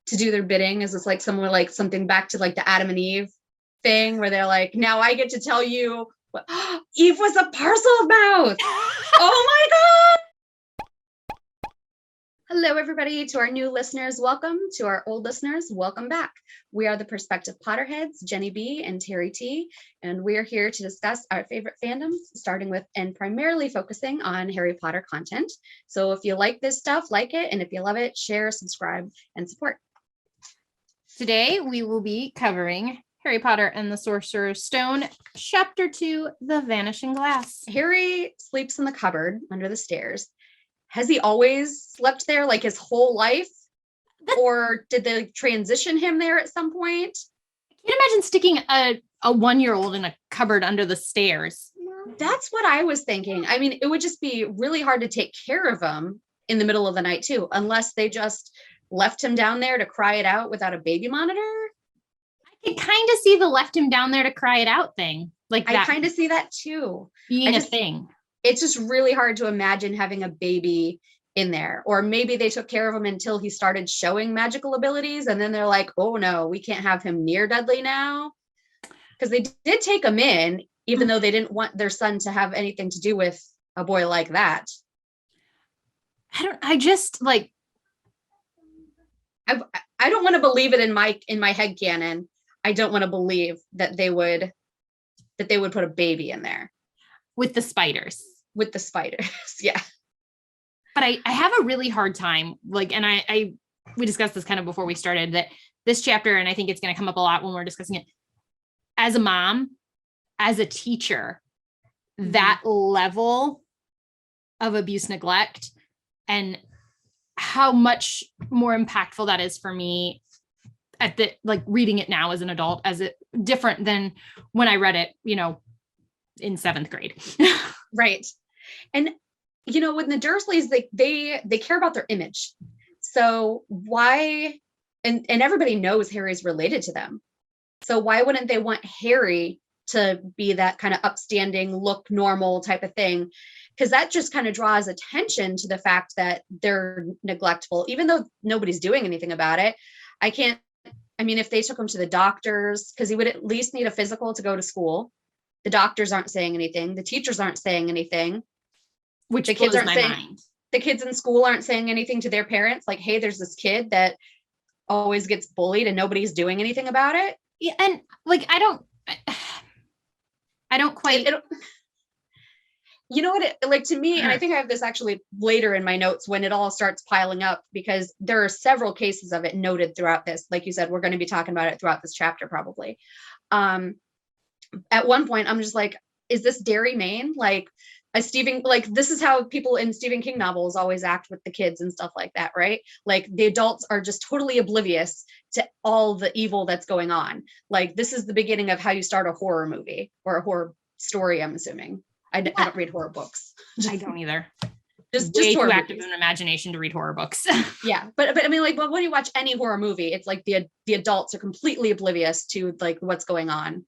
to do their bidding? Is this like somewhere like something back to like the Adam and Eve thing where they're like, now I get to tell you what Eve was a parcel of mouth. Oh my God. Hello, everybody. To our new listeners, welcome. To our old listeners, welcome back. We are the Perspective Potterheads, Jenny B and Terri T, and we are here to discuss our favorite fandoms, starting with and primarily focusing on Harry Potter content. So if you like this stuff, like it, and if you love it, share, subscribe, and support. Today, we will be covering Harry Potter and the Sorcerer's Stone, Chapter 2, The Vanishing Glass. Harry sleeps in the cupboard under the stairs. Has he always slept there like his whole life? Or did they transition him there at some point? I can't imagine sticking a 1-year-old in a cupboard under the stairs. That's what I was thinking. I mean, it would just be really hard to take care of him in the middle of the night too, unless they just left him down there to cry it out without a baby monitor. I can kind of see the left him down there to cry it out thing. Like that. I kind of see that too. Being a thing. It's just really hard to imagine having a baby in there. Or maybe they took care of him until he started showing magical abilities. And then they're like, oh no, we can't have him near Dudley now. Because they did take him in, even though they didn't want their son to have anything to do with a boy like that. I don't want to believe it in my headcanon. I don't want to believe that they would put a baby in there. With the spiders. Yeah. But I have a really hard time, like, and we discussed this kind of before we started, that this chapter, and I think it's going to come up a lot when we're discussing it, as a mom, as a teacher, that level of abuse, neglect, and how much more impactful that is for me at the, like, reading it now as an adult, as it different than when I read it, in 7th grade. Right. And, when the Dursleys, they care about their image. So why, and everybody knows Harry's related to them. So why wouldn't they want Harry to be that kind of upstanding, look normal type of thing? Because that just kind of draws attention to the fact that they're neglectful, even though nobody's doing anything about it. If they took him to the doctors, because he would at least need a physical to go to school. The doctors aren't saying anything. The teachers aren't saying anything. Which the kids blows aren't my saying, mind. The kids in school aren't saying anything to their parents. Like, hey, there's this kid that always gets bullied and nobody's doing anything about it. Yeah, and like, I don't quite. You know what? To me, and I think I have this actually later in my notes when it all starts piling up, because there are several cases of it noted throughout this. Like you said, we're going to be talking about it throughout this chapter, probably. At one point, I'm just like, is this Derry, Maine? Like a Stephen, like this is how people in Stephen King novels always act with the kids and stuff like that, right? Like the adults are just totally oblivious to all the evil that's going on. Like this is the beginning of how you start a horror movie or a horror story, I'm assuming. I don't read horror books. I don't either. just way too active in imagination to read horror books. Yeah, but when you watch any horror movie, it's like the adults are completely oblivious to like what's going on,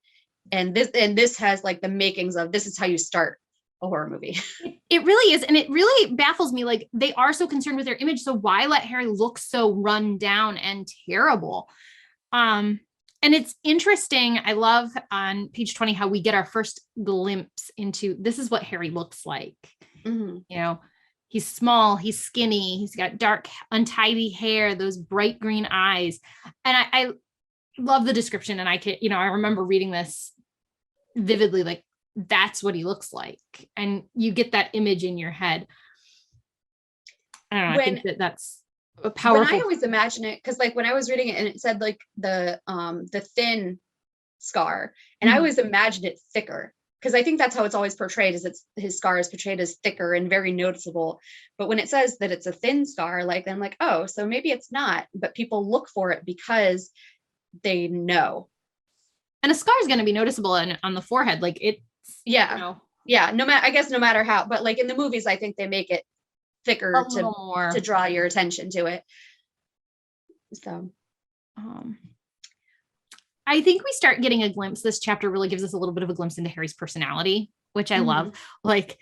and this has like the makings of this is how you start a horror movie. It really is, and it really baffles me. Like they are so concerned with their image, so why let Harry look so run down and terrible? And it's interesting. I love on page 20 how we get our first glimpse into this is what Harry looks like. Mm-hmm. He's small, he's skinny, he's got dark, untidy hair, those bright green eyes. And I love the description. And I remember reading this vividly, like that's what he looks like. And you get that image in your head. I don't know. I think that's a powerful. When I always imagine it, because like when I was reading it and it said like the thin scar, and I always imagined it thicker, because I think that's how it's always portrayed, is his scar is portrayed as thicker and very noticeable. But when it says that it's a thin scar, like I'm like, oh, so maybe it's not, but people look for it because they know. And a scar is going to be noticeable on the forehead, like it's yeah. No matter how, but like in the movies, I think they make it thicker to draw your attention to it. So I think we start getting a glimpse. This chapter really gives us a little bit of a glimpse into Harry's personality, which I love. Like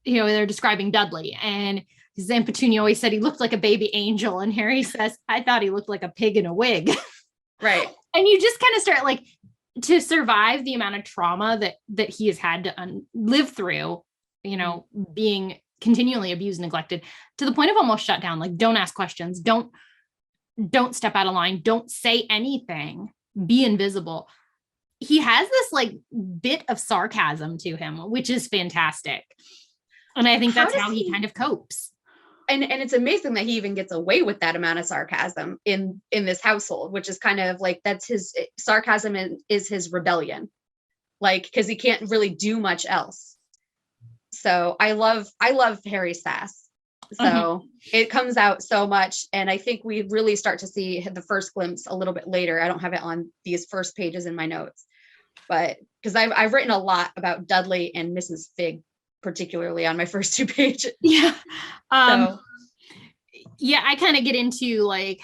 they're describing Dudley, and his Aunt Petunia always said he looked like a baby angel, and Harry says, I thought he looked like a pig in a wig. Right. And you just kind of start like, to survive the amount of trauma that he has had to live through, being continually abused, neglected, to the point of almost shut down. Like, don't ask questions, don't step out of line, don't say anything, be invisible. He has this like bit of sarcasm to him, which is fantastic. And I think that's how he kind of copes. And it's amazing that he even gets away with that amount of sarcasm in this household, which is kind of like, that's his sarcasm is his rebellion, like, because he can't really do much else. So I love Harry's sass. So it comes out so much. And I think we really start to see the first glimpse a little bit later. I don't have it on these first pages in my notes, but because I've written a lot about Dudley and Mrs. Figg, particularly on my first 2 pages. Yeah. So. Yeah, I kind of get into like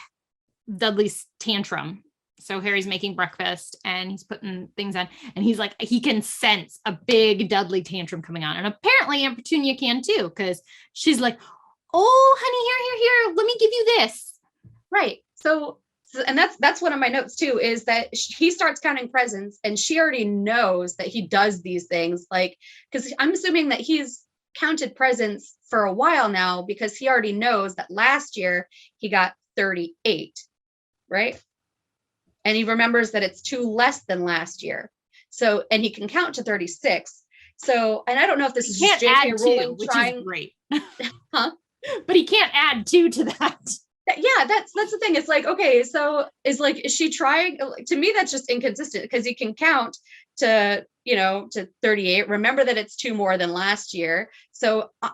Dudley's tantrum. So Harry's making breakfast and he's putting things on, and he's like, he can sense a big Dudley tantrum coming on. And apparently Aunt Petunia can too, because she's like, oh, honey, here, let me give you this. Right. So and that's one of my notes too, is that he starts counting presents and she already knows that he does these things, like, because I'm assuming that he's counted presents for a while now, because he already knows that last year he got 38, right? And he remembers that it's 2 less than last year. So, and he can count to 36. So, and I don't know if this is just J.K. Rowling trying, which is great. Huh? But he can't add 2 to that. Yeah, that's the thing. It's like, okay, so is she trying? To me, that's just inconsistent, because you can count to 38. Remember that it's 2 more than last year. So I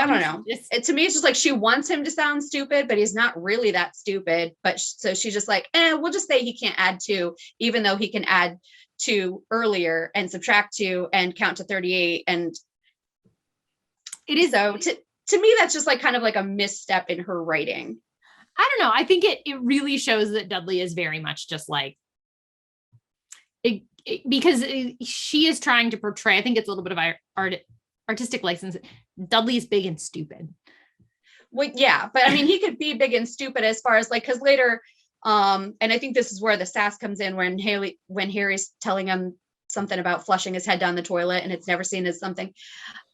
don't know. To me, it's just like she wants him to sound stupid, but he's not really that stupid. But so she's just like, we'll just say he can't add 2, even though he can add 2 earlier and subtract 2 and count to 38. And it is so to me, that's just like kind of like a misstep in her writing. I don't know. I think it really shows that Dudley is very much just like because she is trying to portray, I think it's a little bit of artistic license. Dudley is big and stupid. Well, yeah, but I mean, he could be big and stupid as far as like, because later, and I think this is where the sass comes in, when Harry's telling him something about flushing his head down the toilet, and it's never seen as something,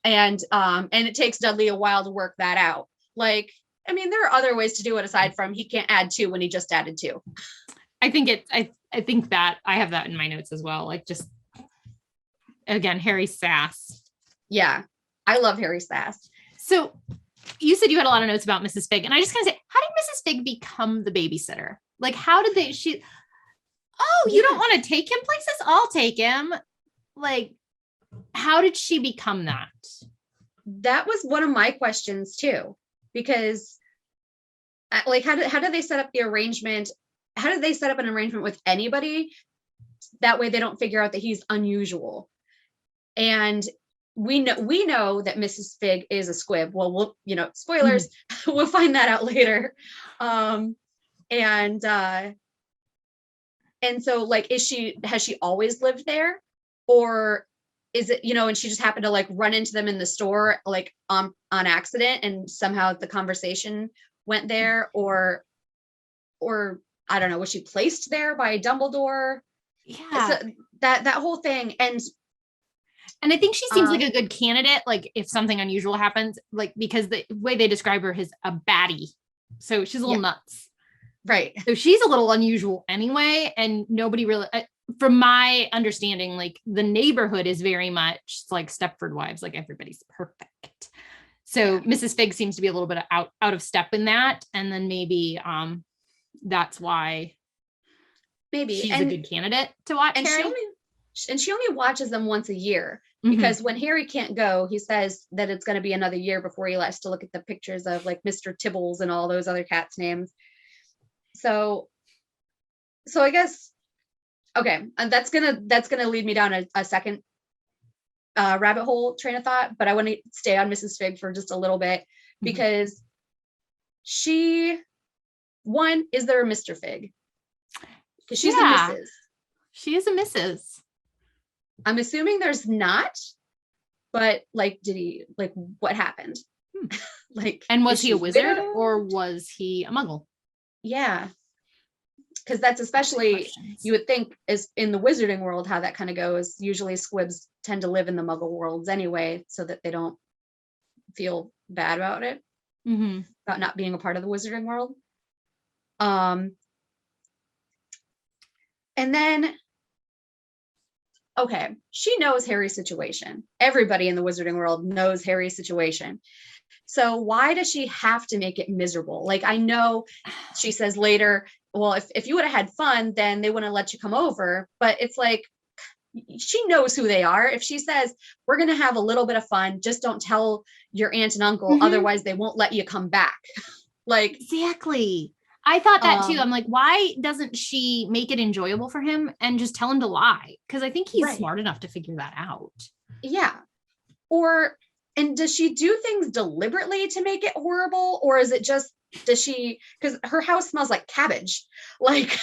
and it takes Dudley a while to work that out. Like, I mean, there are other ways to do it aside from he can't add 2 when he just added 2. I think that I have that in my notes as well. Like, just again, Harry's sass. Yeah, I love Harry's sass. So you said you had a lot of notes about Mrs. Figg, and I just kind of say, how did Mrs. Figg become the babysitter? Like, how did you don't want to take him places? I'll take him. Like, how did she become that? That was one of my questions too, because like, how did they set up the arrangement? How did they set up an arrangement with anybody? That way they don't figure out that he's unusual. And we know that Mrs. Figg is a squib. Well, spoilers, we'll find that out later. And so like, has she always lived there, or is it, and she just happened to like run into them in the store, like on accident, and somehow the conversation went there, or I don't know, was she placed there by Dumbledore? Yeah. So that whole thing. And I think she seems like a good candidate, like if something unusual happens, like, because the way they describe her is a baddie. So she's a little nuts. Right. So she's a little unusual anyway. And nobody really, from my understanding, like the neighborhood is very much like Stepford Wives, like everybody's perfect. So Mrs. Figg seems to be a little bit out of step in that. And then maybe that's why she's a good candidate to watch. And Harry. she only watches them once a year, because when Harry can't go, he says that it's going to be another year before he likes to look at the pictures of like Mr. Tibbles and all those other cats' names. So I guess, okay, and that's gonna lead me down a second rabbit hole train of thought, but I want to stay on Mrs. Figg for just a little bit, because is there a Mr. Figg? Because she's a Mrs. She is a Mrs. I'm assuming there's not. But like, did he, like, what happened? Like, And was is he a she wizard widowed? or was he a muggle? Yeah, because that's especially, you would think, is in the wizarding world how that kind of goes. Usually squibs tend to live in the muggle worlds anyway, so that they don't feel bad about it, Mm-hmm. about not being a part of the wizarding world. And then, okay, she knows Harry's situation. Everybody in the wizarding world knows Harry's situation. So why does she have to make it miserable? Like, I know she says later, well, if you would have had fun, then they wouldn't let you come over. But it's like, she knows who they are. If she says, we're going to have a little bit of fun, just don't tell your aunt and uncle, otherwise they won't let you come back. Like, exactly. I thought that too. I'm like, why doesn't she make it enjoyable for him and just tell him to lie? Because I think he's smart enough to figure that out. Yeah. And does she do things deliberately to make it horrible? Or is it just, because her house smells like cabbage. Like,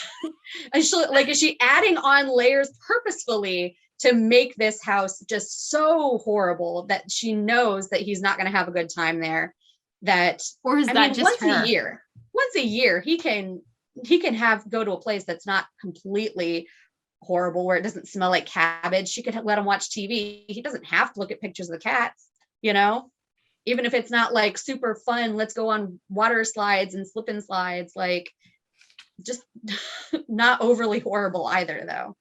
is she adding on layers purposefully to make this house just so horrible that she knows that he's not going to have a good time there? Or is that just once a year, he can go to a place that's not completely horrible, where it doesn't smell like cabbage. She could let him watch TV. He doesn't have to look at pictures of the cats, even if it's not like super fun. Let's go on water slides and slip and slides, like, just not overly horrible either, though.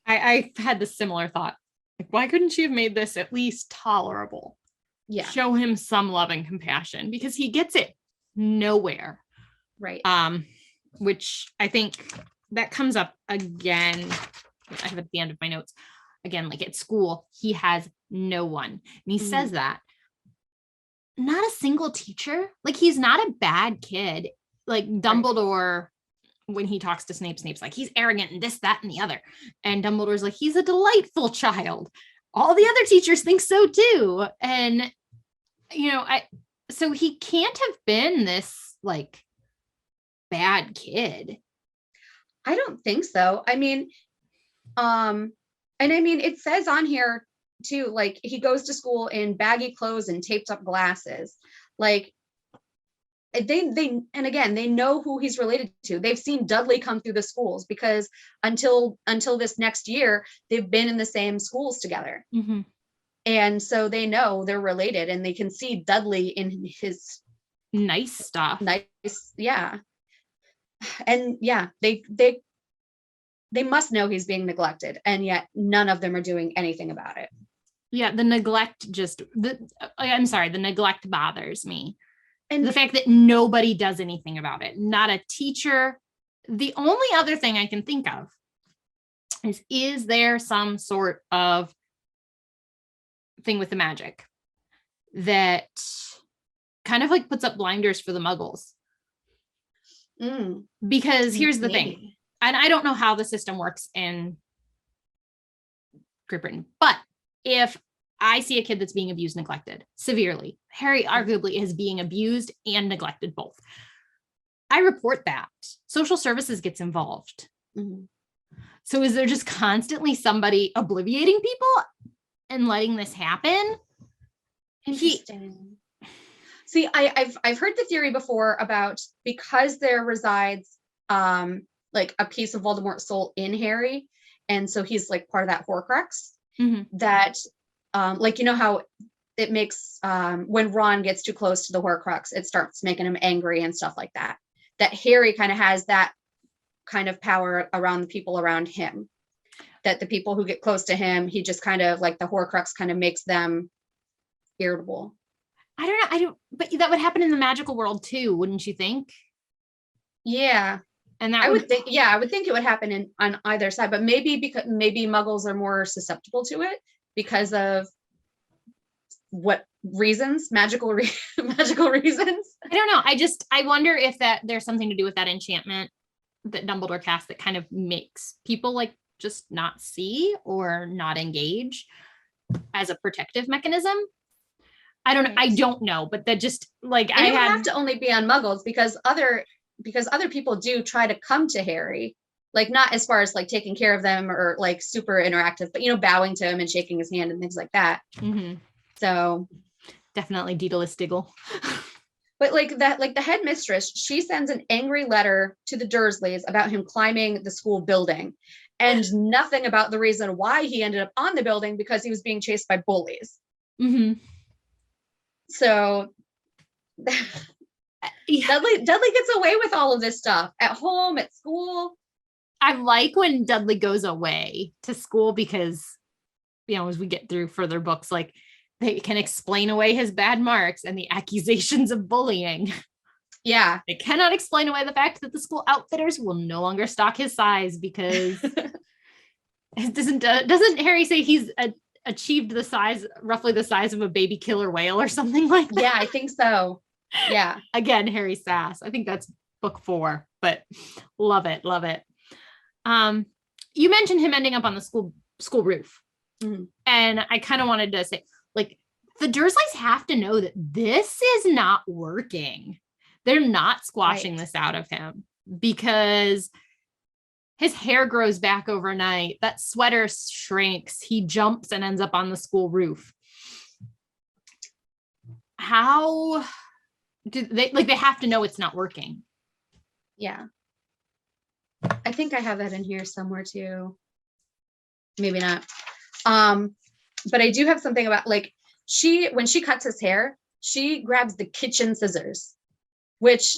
I had the similar thought. Like, why couldn't she have made this at least tolerable? Yeah. Show him some love and compassion, because he gets it nowhere. Right. Which I think that comes up again. I have at the end of my notes. Again, like at school, he has no one. And he says that. Not a single teacher. Like, he's not a bad kid. Like Dumbledore, when he talks to Snape's like, he's arrogant and this, that, and the other. And Dumbledore's like, he's a delightful child. All the other teachers think so too. And, so he can't have been this like bad kid. I don't think so. I mean, it says on here too, like, he goes to school in baggy clothes and taped up glasses. Like, they know who he's related to. They've seen Dudley come through the schools, because until this next year, they've been in the same schools together. Mm-hmm. And so they know they're related, and they can see Dudley in his nice stuff. Yeah. And yeah, they must know he's being neglected, and yet none of them are doing anything about it. Yeah, the neglect the neglect bothers me. And the fact that nobody does anything about it, not a teacher. The only other thing I can think of is there some sort of thing with the magic that kind of like puts up blinders for the muggles? Because here's the thing, and I don't know how the system works in Great Britain, but if I see a kid that's being abused, neglected severely, Harry arguably is being abused and neglected both, I report that. Social services gets involved. So is there just constantly somebody obliviating people and letting this happen? Interesting. See, I've heard the theory before about, because there resides like a piece of Voldemort's soul in Harry, and so he's like part of that Horcrux, that like, how it makes when Ron gets too close to the Horcrux, it starts making him angry and stuff like that. That Harry kind of has that kind of power around the people around him. That the people who get close to him, he just kind of, like, the Horcrux kind of makes them irritable. I don't know. But that would happen in the magical world too, wouldn't you think? Yeah. And I would think it would happen on either side, but maybe Muggles are more susceptible to it because of what reasons? Magical reasons? I don't know. I wonder if there's something to do with that enchantment that Dumbledore cast that kind of makes people like just not see or not engage as a protective mechanism. I don't know, but that just like, and I have to only be on Muggles, because other people do try to come to Harry Like not as far as like taking care of them or like super interactive, but bowing to him and shaking his hand and things like that. Mm-hmm. So definitely Daedalus Diggle. but like that, like the headmistress, she sends an angry letter to the Dursleys about him climbing the school building and nothing about the reason why he ended up on the building, because he was being chased by bullies. Mm-hmm. So Dudley gets away with all of this stuff at home, at school. I like when Dudley goes away to school because, as we get through further books, like they can explain away his bad marks and the accusations of bullying. Yeah. They cannot explain away the fact that the school outfitters will no longer stock his size because doesn't Harry say he's achieved roughly the size of a baby killer whale or something like that? Yeah, I think so. Yeah. Again, Harry Sass. I think that's book 4, but love it. Love it. You mentioned him ending up on the school roof. Mm-hmm. And I kind of wanted to say, like, the Dursleys have to know that this is not working. They're not squashing this out of him because his hair grows back overnight. That sweater shrinks. He jumps and ends up on the school roof. How do they, like, they have to know it's not working. Yeah. I think I have that in here somewhere too. Maybe not. But I do have something about, like, when she cuts his hair, she grabs the kitchen scissors, which,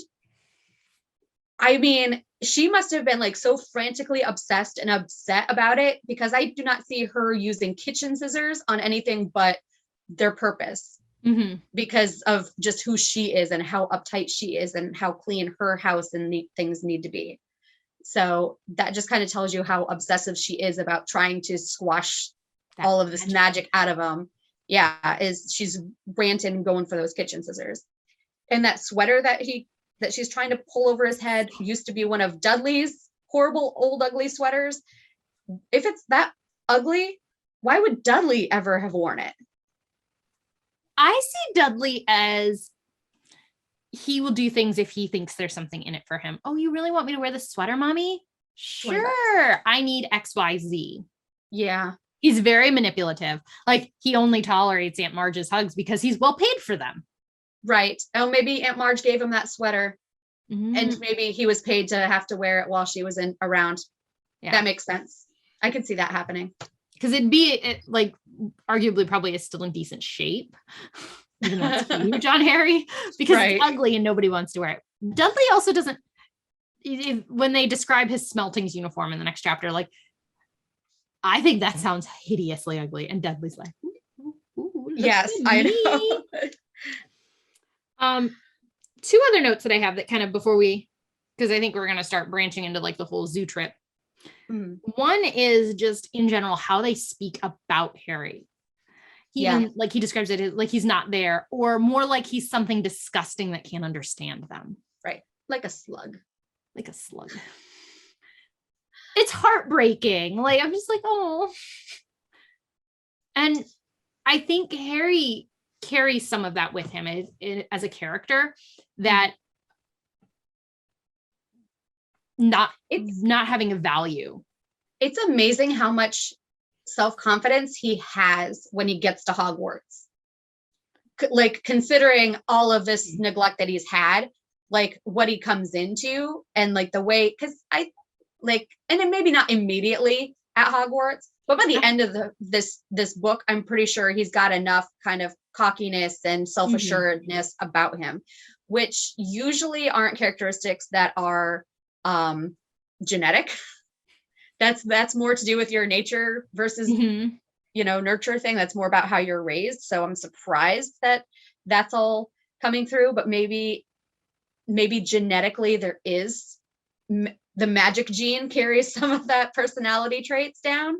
I mean, she must have been like so frantically obsessed and upset about it, because I do not see her using kitchen scissors on anything but their purpose. Mm-hmm. Because of just who she is and how uptight she is and how clean her house and things need to be. So that just kind of tells you how obsessive she is about trying to squash all of this magic out of him. Yeah, she's ranting, going for those kitchen scissors. And that sweater that she's trying to pull over his head used to be one of Dudley's horrible old ugly sweaters. If it's that ugly, why would Dudley ever have worn it? I see Dudley as he will do things if he thinks there's something in it for him. Oh, you really want me to wear this sweater, mommy? Sure. I need XYZ. Yeah. He's very manipulative. Like, he only tolerates Aunt Marge's hugs because he's well paid for them. Right. Oh, maybe Aunt Marge gave him that sweater, and maybe he was paid to have to wear it while she was around. Yeah. That makes sense. I could see that happening. Because it'd be like, arguably probably is still in decent shape. Even though it's huge on Harry, because it's ugly and nobody wants to wear it. Dudley also doesn't, when they describe his Smeltings uniform in the next chapter, like, I think that sounds hideously ugly. And Dudley's like, ooh, yes, I know. 2 other notes that I have that kind of because I think we're going to start branching into like the whole zoo trip. One is just in general, how they speak about Harry. Like, he describes it as like he's not there, or more like he's something disgusting that can't understand them. Right. Like a slug. It's heartbreaking. Like, I'm just like, oh. And I think Harry carries some of that with him as a character, that not having a value. It's amazing how much self-confidence he has when he gets to Hogwarts. Like, considering all of this neglect that he's had, like what he comes into, and like the way, because I like, and then maybe not immediately at Hogwarts, but by the end of this book, I'm pretty sure he's got enough kind of cockiness and self-assuredness about him, which usually aren't characteristics that are genetic. That's more to do with your nature versus nurture thing. That's more about how you're raised. So I'm surprised that that's all coming through, but maybe genetically there is the magic gene carries some of that personality traits down.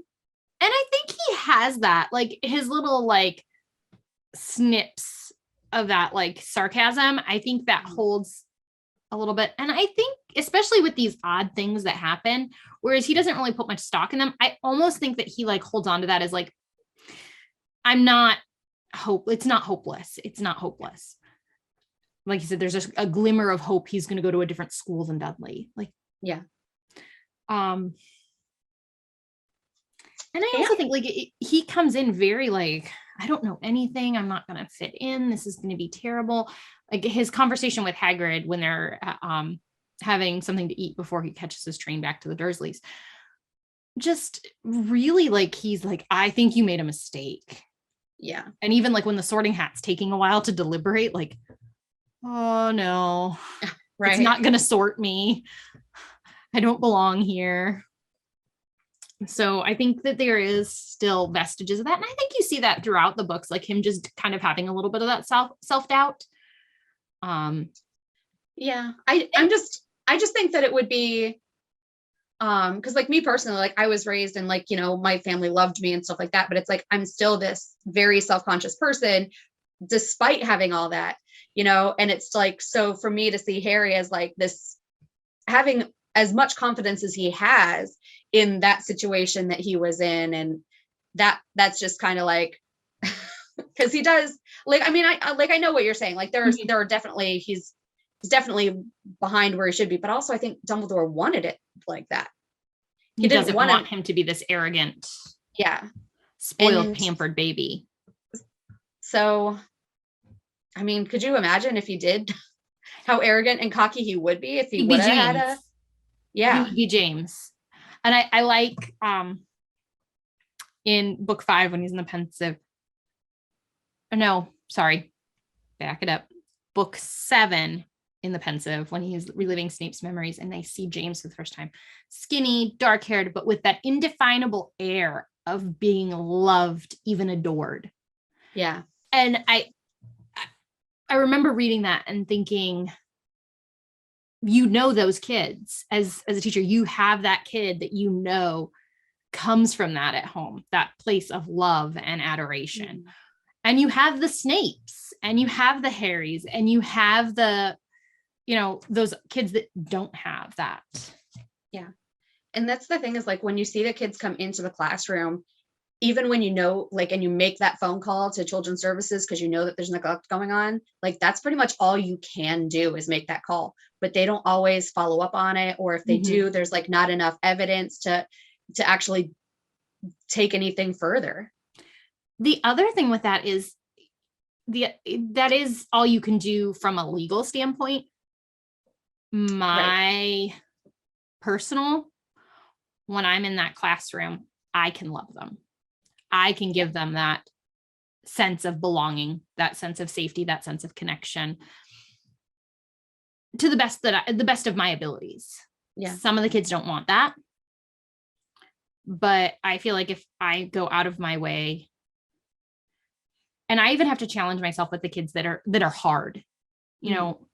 And I think he has that, like, his little like snips of that like sarcasm. I think that holds a little bit. And I think especially with these odd things that happen, whereas he doesn't really put much stock in them, I almost think that he like holds on to that as like, it's not hopeless. It's not hopeless. Like you said, there's just a glimmer of hope he's going to go to a different school than Dudley. Like, yeah. And I also think like he comes in very like, I don't know anything. I'm not going to fit in. This is going to be terrible. Like his conversation with Hagrid when they're having something to eat before he catches his train back to the Dursleys. Just really like, he's like, I think you made a mistake. Yeah. And even like when the Sorting Hat's taking a while to deliberate, like, oh no, right. It's not going to sort me. I don't belong here. So I think that there is still vestiges of that. And I think you see that throughout the books, like him just kind of having a little bit of that self-doubt. Yeah. I just think that it would be, because like me personally, like I was raised and like, you know, my family loved me and stuff like that, but it's like, I'm still this very self-conscious person despite having all that, you know, and it's like, so for me to see Harry as like this, having as much confidence as he has in that situation that he was in. And that's just kind of like, because he does like, I mean, I know what you're saying. Like there are definitely, he's definitely behind where he should be, but also I think Dumbledore wanted it like that. He doesn't want him to be this arrogant, spoiled, pampered baby. So, I mean, could you imagine if he did, how arrogant and cocky he would be if he would have had he would be James. And I like in book 5 when he's in the pensive. No, sorry, back it up. Book 7 in the pensive when he's reliving Snape's memories and they see James for the first time, skinny, dark-haired, but with that indefinable air of being loved, even adored. Yeah. And I remember reading that and thinking, you know, those kids as a teacher, you have that kid that you know comes from that at home, that place of love and adoration. Mm-hmm. And you have the Snapes and you have the Harrys and you have the, you know, those kids that don't have that. Yeah. And that's the thing is like when you see the kids come into the classroom, even when you know, like, and you make that phone call to children's services because you know that there's neglect going on, like that's pretty much all you can do is make that call, but they don't always follow up on it. Or if they do, there's like not enough evidence to actually take anything further. The other thing with that is that is all you can do from a legal standpoint. My personal, when I'm in that classroom, I can love them. I can give them that sense of belonging, that sense of safety, that sense of connection to the best of my abilities. Yeah. Some of the kids don't want that, but I feel like if I go out of my way, and I even have to challenge myself with the kids that are hard, you know,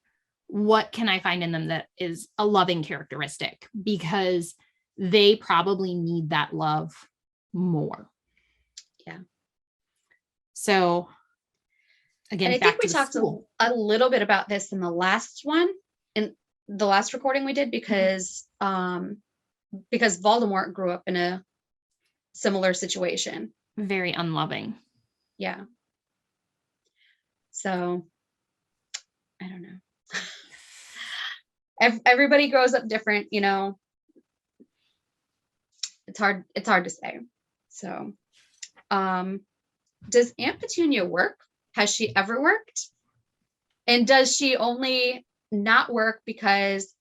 what can I find in them that is a loving characteristic? Because they probably need that love more. Yeah. So again, and I think we talked a little bit about this in the last one, in the last recording we did, because Voldemort grew up in a similar situation. Very unloving. Yeah. So I don't know. Everybody grows up different, you know. It's hard to say. So does Aunt Petunia work? Has she ever worked? And does she only not work because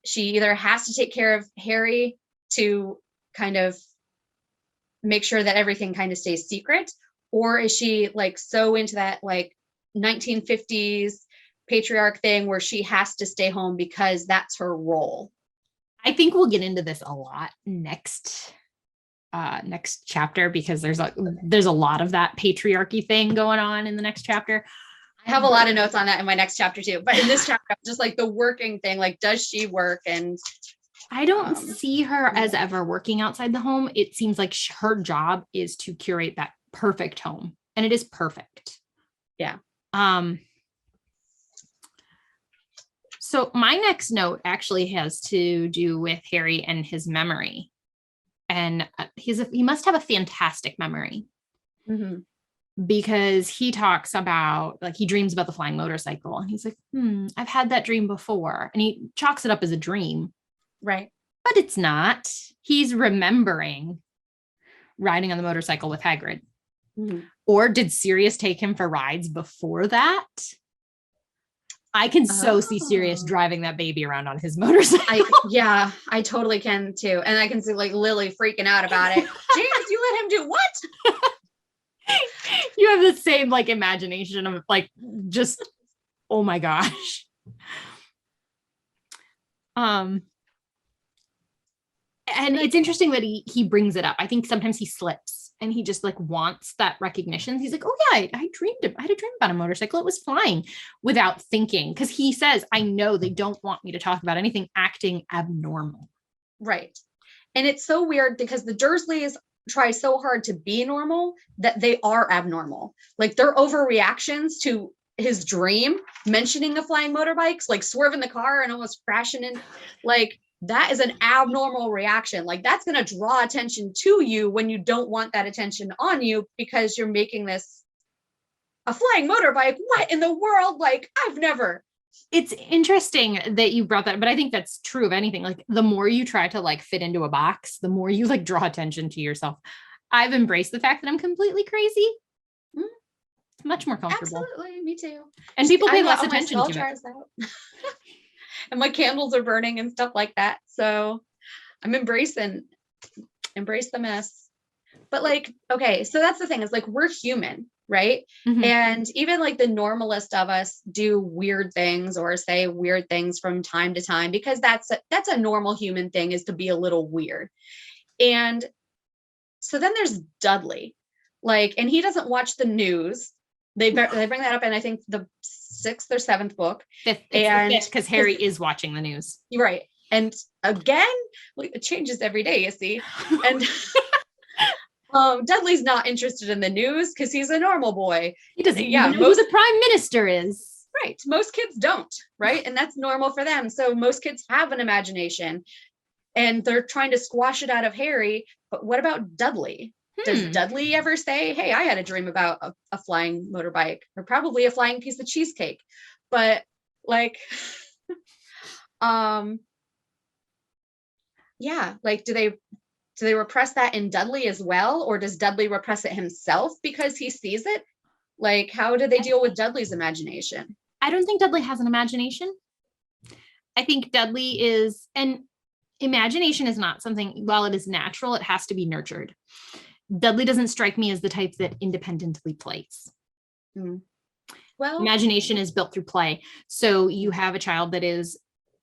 she either has to take care of Harry to kind of make sure that everything kind of stays secret, or is she like so into that like 1950s patriarch thing where she has to stay home because that's her role? I think we'll get into this a lot next chapter, because there's a lot of that patriarchy thing going on in the next chapter. I have a lot of notes on that in my next chapter too, but in this chapter, just like the working thing, like does she work? And I don't see her as ever working outside the home. It seems like her job is to curate that perfect home, and it is perfect. Yeah. So my next note actually has to do with Harry and his memory. And he must have a fantastic memory, because he talks about, like, he dreams about the flying motorcycle, and he's like, I've had that dream before. And he chalks it up as a dream. Right. But it's not. He's remembering riding on the motorcycle with Hagrid. Mhm. Or did Sirius take him for rides before that? I can so see Sirius driving that baby around on his motorcycle. I totally can too. And I can see like Lily freaking out about it. James, you let him do what? You have the same like imagination of like just, oh my gosh. And it's interesting that he brings it up. I think sometimes he slips and he just like wants that recognition. He's like, oh yeah, I had a dream about a motorcycle. It was flying, without thinking. Because he says, I know they don't want me to talk about anything acting abnormal. Right. And it's so weird because the Dursleys try so hard to be normal that they are abnormal. Like their overreactions to his dream, mentioning the flying motorbikes, like swerving the car and almost crashing in, like that is an abnormal reaction. Like that's going to draw attention to you when you don't want that attention on you because you're making this a flying motorbike. What in the world? Like I've never. It's interesting that you brought that, but I think that's true of anything. Like the more you try to like fit into a box, the more you like draw attention to yourself. I've embraced the fact that I'm completely crazy. It's much more comfortable. Absolutely, me too. And people pay less attention to it. And my candles are burning and stuff like that. So I'm embrace the mess. But like, okay, so that's the thing is like, we're human, right? Mm-hmm. And even like the normalest of us do weird things or say weird things from time to time, because that's a normal human thing, is to be a little weird. And so then there's Dudley, like, and he doesn't watch the news. They bring that up in, I think, the 6th or 7th book. Fifth, and because Harry is watching the news. Right. And again, it changes every day, you see. And Dudley's not interested in the news because he's a normal boy. He doesn't even know who the prime minister is. Right. Most kids don't, right? And that's normal for them. So most kids have an imagination and they're trying to squash it out of Harry. But what about Dudley? Does Dudley ever say, hey, I had a dream about a flying motorbike, or probably a flying piece of cheesecake? But like, yeah, like, do they repress that in Dudley as well? Or does Dudley repress it himself because he sees it? Like, how do they deal with Dudley's imagination? I don't think Dudley has an imagination. I think Dudley is, and imagination is not something, while it is natural, it has to be nurtured. Dudley doesn't strike me as the type that independently plays. Well, imagination is built through play. So you have a child that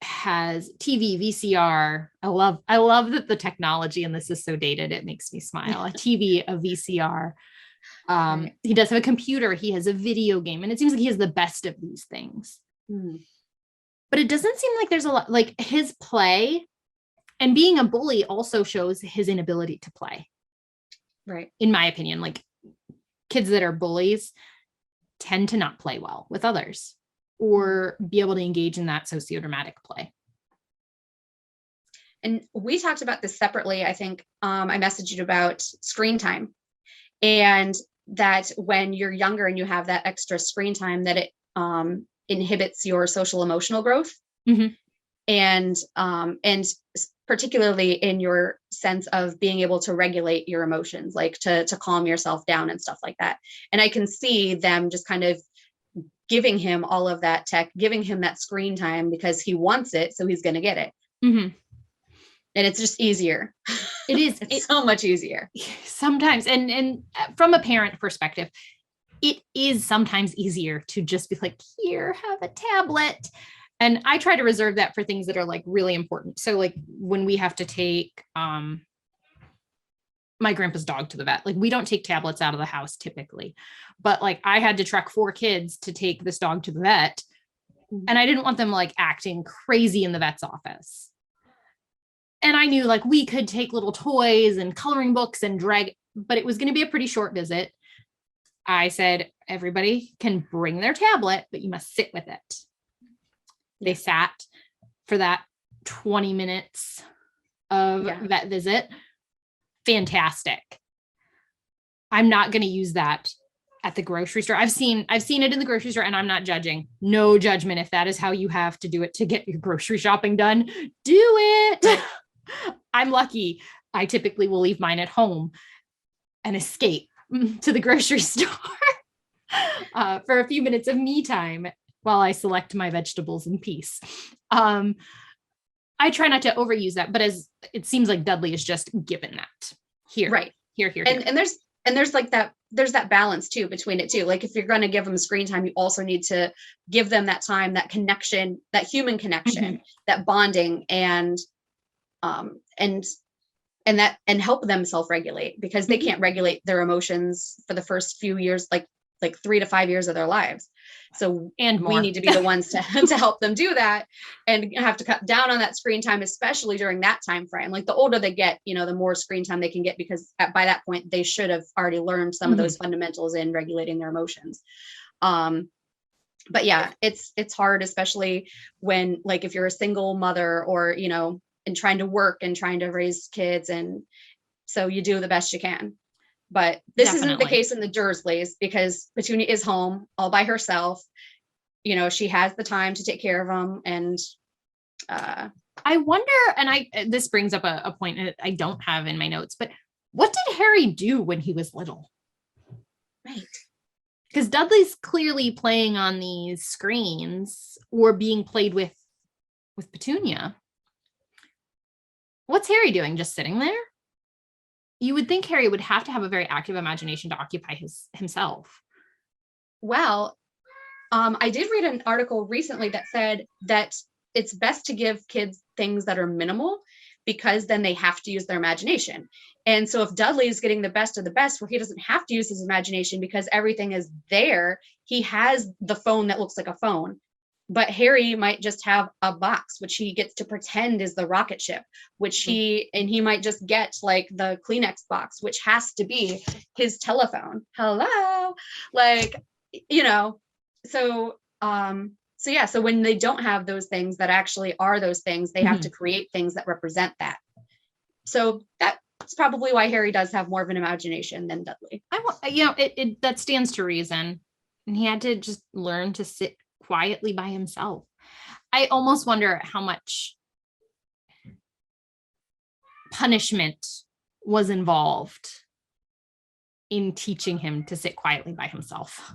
has TV, VCR. I love that the technology in this is so dated. It makes me smile. A TV, a VCR. Right. He does have a computer. He has a video game, and it seems like he has the best of these things. But it doesn't seem like there's a lot, like his play, and being a bully also shows his inability to play. Right. In my opinion, like kids that are bullies tend to not play well with others or be able to engage in that sociodramatic play. And we talked about this separately. I think I messaged you about screen time, and that when you're younger and you have that extra screen time, that it inhibits your social emotional growth. And particularly in your sense of being able to regulate your emotions, like to calm yourself down and stuff like that. And I can see them just kind of giving him all of that tech, giving him that screen time because he wants it. So he's going to get it. And it's just easier. It is. It's so much easier. Sometimes. And from a parent perspective, it is sometimes easier to just be like, here, have a tablet. And I try to reserve that for things that are like really important. So like when we have to take my grandpa's dog to the vet, like we don't take tablets out of the house typically, but like I had to trek 4 kids to take this dog to the vet, and I didn't want them like acting crazy in the vet's office. And I knew like we could take little toys and coloring books and drag, but it was going to be a pretty short visit. I said, everybody can bring their tablet, but you must sit with it. They sat for that 20 minutes of vet visit. Fantastic. I'm not going to use that at the grocery store. I've seen it in the grocery store, and I'm not judging. No judgment. If that is how you have to do it to get your grocery shopping done, do it. I'm lucky. I typically will leave mine at home and escape to the grocery store for a few minutes of me time while I select my vegetables in peace. I try not to overuse that, but as it seems like Dudley is just given that here, Right. here. And there's like there's that balance too between it too. Like if you're going to give them screen time, you also need to give them that time, that connection, that human connection, that bonding, and help them self-regulate, because they can't regulate their emotions for the first few years, like 3 to 5 years of their lives. So and more. We need to be the ones to help them do that, and have to cut down on that screen time, especially during that time frame. Like the older they get, the more screen time they can get, because by that point they should have already learned some of those fundamentals in regulating their emotions. But yeah, it's hard, especially when, like, if you're a single mother, or and trying to work and trying to raise kids, and so you do the best you can. But this isn't the case in the Dursleys, because Petunia is home all by herself. She has the time to take care of them. And I wonder, and this brings up a point that I don't have in my notes, but what did Harry do when he was little? Right. Because Dudley's clearly playing on these screens, or being played with Petunia. What's Harry doing? Just sitting there? You would think Harry would have to have a very active imagination to occupy himself. Well, I did read an article recently that said that it's best to give kids things that are minimal, because then they have to use their imagination. And so if Dudley is getting the best of the best, where he doesn't have to use his imagination because everything is there, he has the phone that looks like a phone. But Harry might just have a box, which he gets to pretend is the rocket ship, which he might just get like the Kleenex box, which has to be his telephone. Hello. Like, so yeah, so when they don't have those things that actually are those things, they have to create things that represent that. So that's probably why Harry does have more of an imagination than Dudley. That stands to reason. And he had to just learn to sit quietly by himself. I almost wonder how much punishment was involved in teaching him to sit quietly by himself.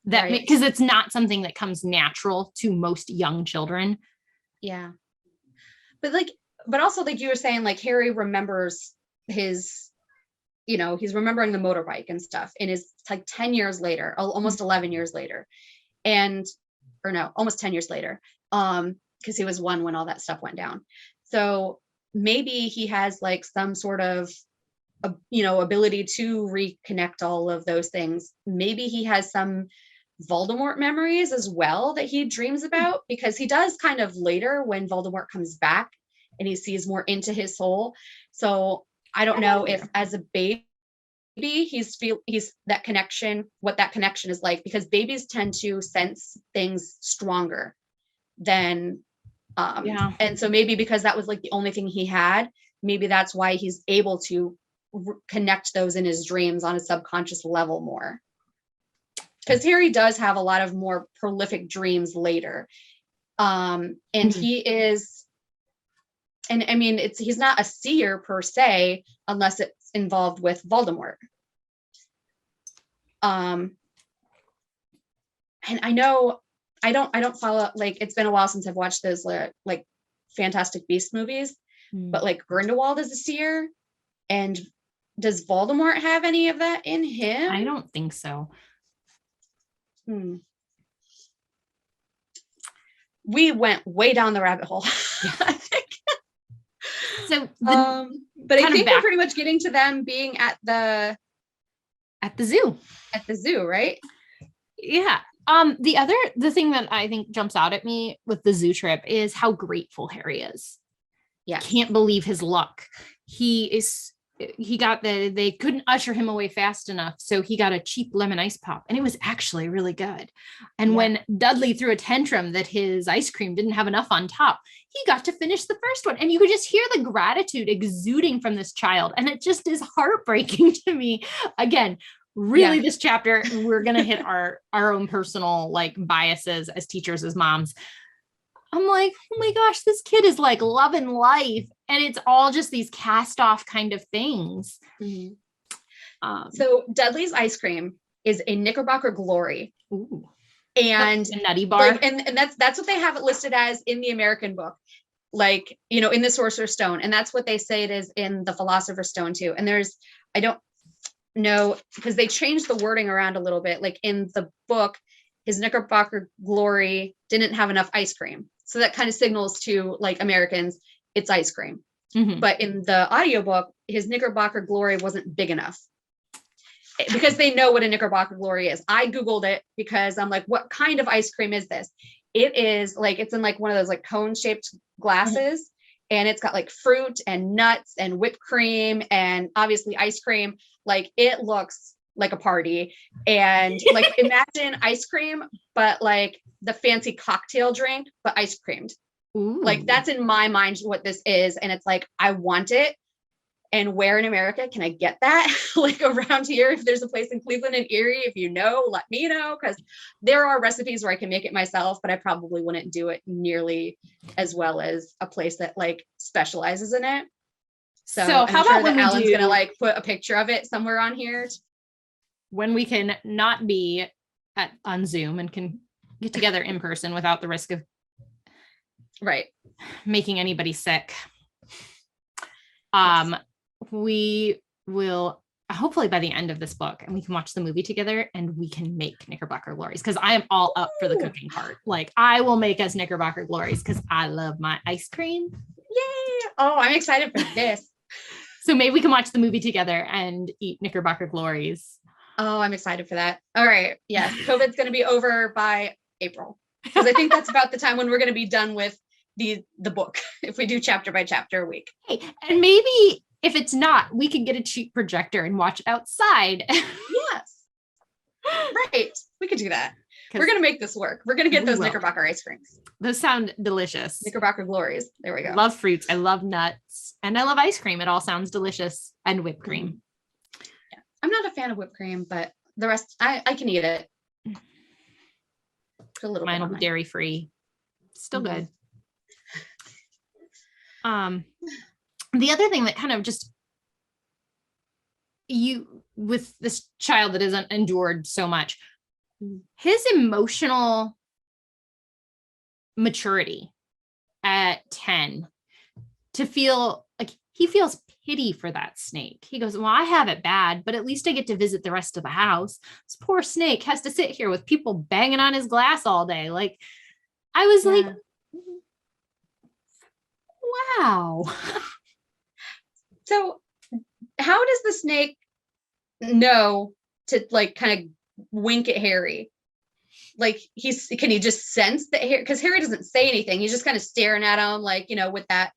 Because it's not something that comes natural to most young children. Yeah. But also, like you were saying, like Harry remembers his, he's remembering the motorbike and stuff, and is like 10 years later, almost 11 years later. Almost 10 years later, because he was 1 when all that stuff went down. So maybe he has like some sort of, ability to reconnect all of those things. Maybe he has some Voldemort memories as well that he dreams about, because he does kind of later when Voldemort comes back and he sees more into his soul. So I don't know if as a baby he's that connection, what that connection is like, because babies tend to sense things stronger than and so maybe because that was like the only thing he had, maybe that's why he's able to connect those in his dreams on a subconscious level more, because Harry does have a lot of more prolific dreams later, and he is, and I mean, he's not a seer per se unless it's involved with Voldemort. And I know I don't follow, like, it's been a while since I've watched those like Fantastic Beasts movies, but like Grindelwald is a seer, and does Voldemort have any of that in him? I don't think so. We went way down the rabbit hole. I think. So, but I think we're pretty much getting to them being at the zoo. At the zoo, right? Yeah. The thing that I think jumps out at me with the zoo trip is how grateful Harry is. Yeah. Can't believe his luck. They couldn't usher him away fast enough, so he got a cheap lemon ice pop, and it was actually really good. And when Dudley threw a tantrum that his ice cream didn't have enough on top, he got to finish the first one, and you could just hear the gratitude exuding from this child, and it just is heartbreaking to me. Again, really, this chapter, we're gonna hit our own personal like biases as teachers, as moms. I'm like, oh my gosh, this kid is like loving life. And it's all just these cast off kind of things. So Dudley's ice cream is a Knickerbocker Glory. Ooh. And a nutty bar. Like, and that's what they have it listed as in the American book. Like, you know, in the Sorcerer's Stone. And that's what they say it is in the Philosopher's Stone too. And I don't know, because they changed the wording around a little bit. Like in the book, his Knickerbocker Glory didn't have enough ice cream. So that kind of signals to like Americans, it's ice cream. But in the audiobook, his Knickerbocker Glory wasn't big enough. Because they know what a Knickerbocker Glory is. I Googled it because I'm like, what kind of ice cream is this? It is like, it's in like one of those like cone shaped glasses, and it's got like fruit and nuts and whipped cream and obviously ice cream. Like it looks like a party. And like imagine ice cream, but like the fancy cocktail drink, but ice creamed. Ooh. Like that's in my mind what this is. And it's like, I want it. And where in America can I get that? Like around here, if there's a place in Cleveland and Erie, if you know, let me know, because there are recipes where I can make it myself, but I probably wouldn't do it nearly as well as a place that like specializes in it. So how I'm about sure when that we Alan's do, gonna like put a picture of it somewhere on here. When we can not be on Zoom and can get together in person without the risk of making anybody sick. Yes. We will hopefully by the end of this book, and we can watch the movie together and we can make Knickerbocker Glories, because I am all up for the cooking part. Like I will make us Knickerbocker Glories because I love my ice cream. Yay! Oh, I'm excited for this. So maybe we can watch the movie together and eat Knickerbocker Glories. Oh, I'm excited for that. All right. Yes. COVID's going to be over by April, because I think that's about the time when we're going to be done with the book, if we do chapter by chapter a week. Hey, and maybe if it's not, we can get a cheap projector and watch it outside. Yes. Right. We could do that. We're going to make this work. We're going to get those Knickerbocker ice creams. Those sound delicious. Knickerbocker Glories. There we go. I love fruits. I love nuts. And I love ice cream. It all sounds delicious. And whipped cream. Yeah. I'm not a fan of whipped cream, but the rest, I can eat it. A little Mine will be dairy free. Still good. The other thing that kind of just with this child that isn't endured so much, his emotional maturity at 10 to feel like he feels pity for that snake. He goes, well, I have it bad, but at least I get to visit the rest of the house. This poor snake has to sit here with people banging on his glass all day. Like I was like, wow. So how does the snake know to like kind of wink at Harry? Like can he just sense that Harry, because Harry doesn't say anything. He's just kind of staring at him, like, you know, with that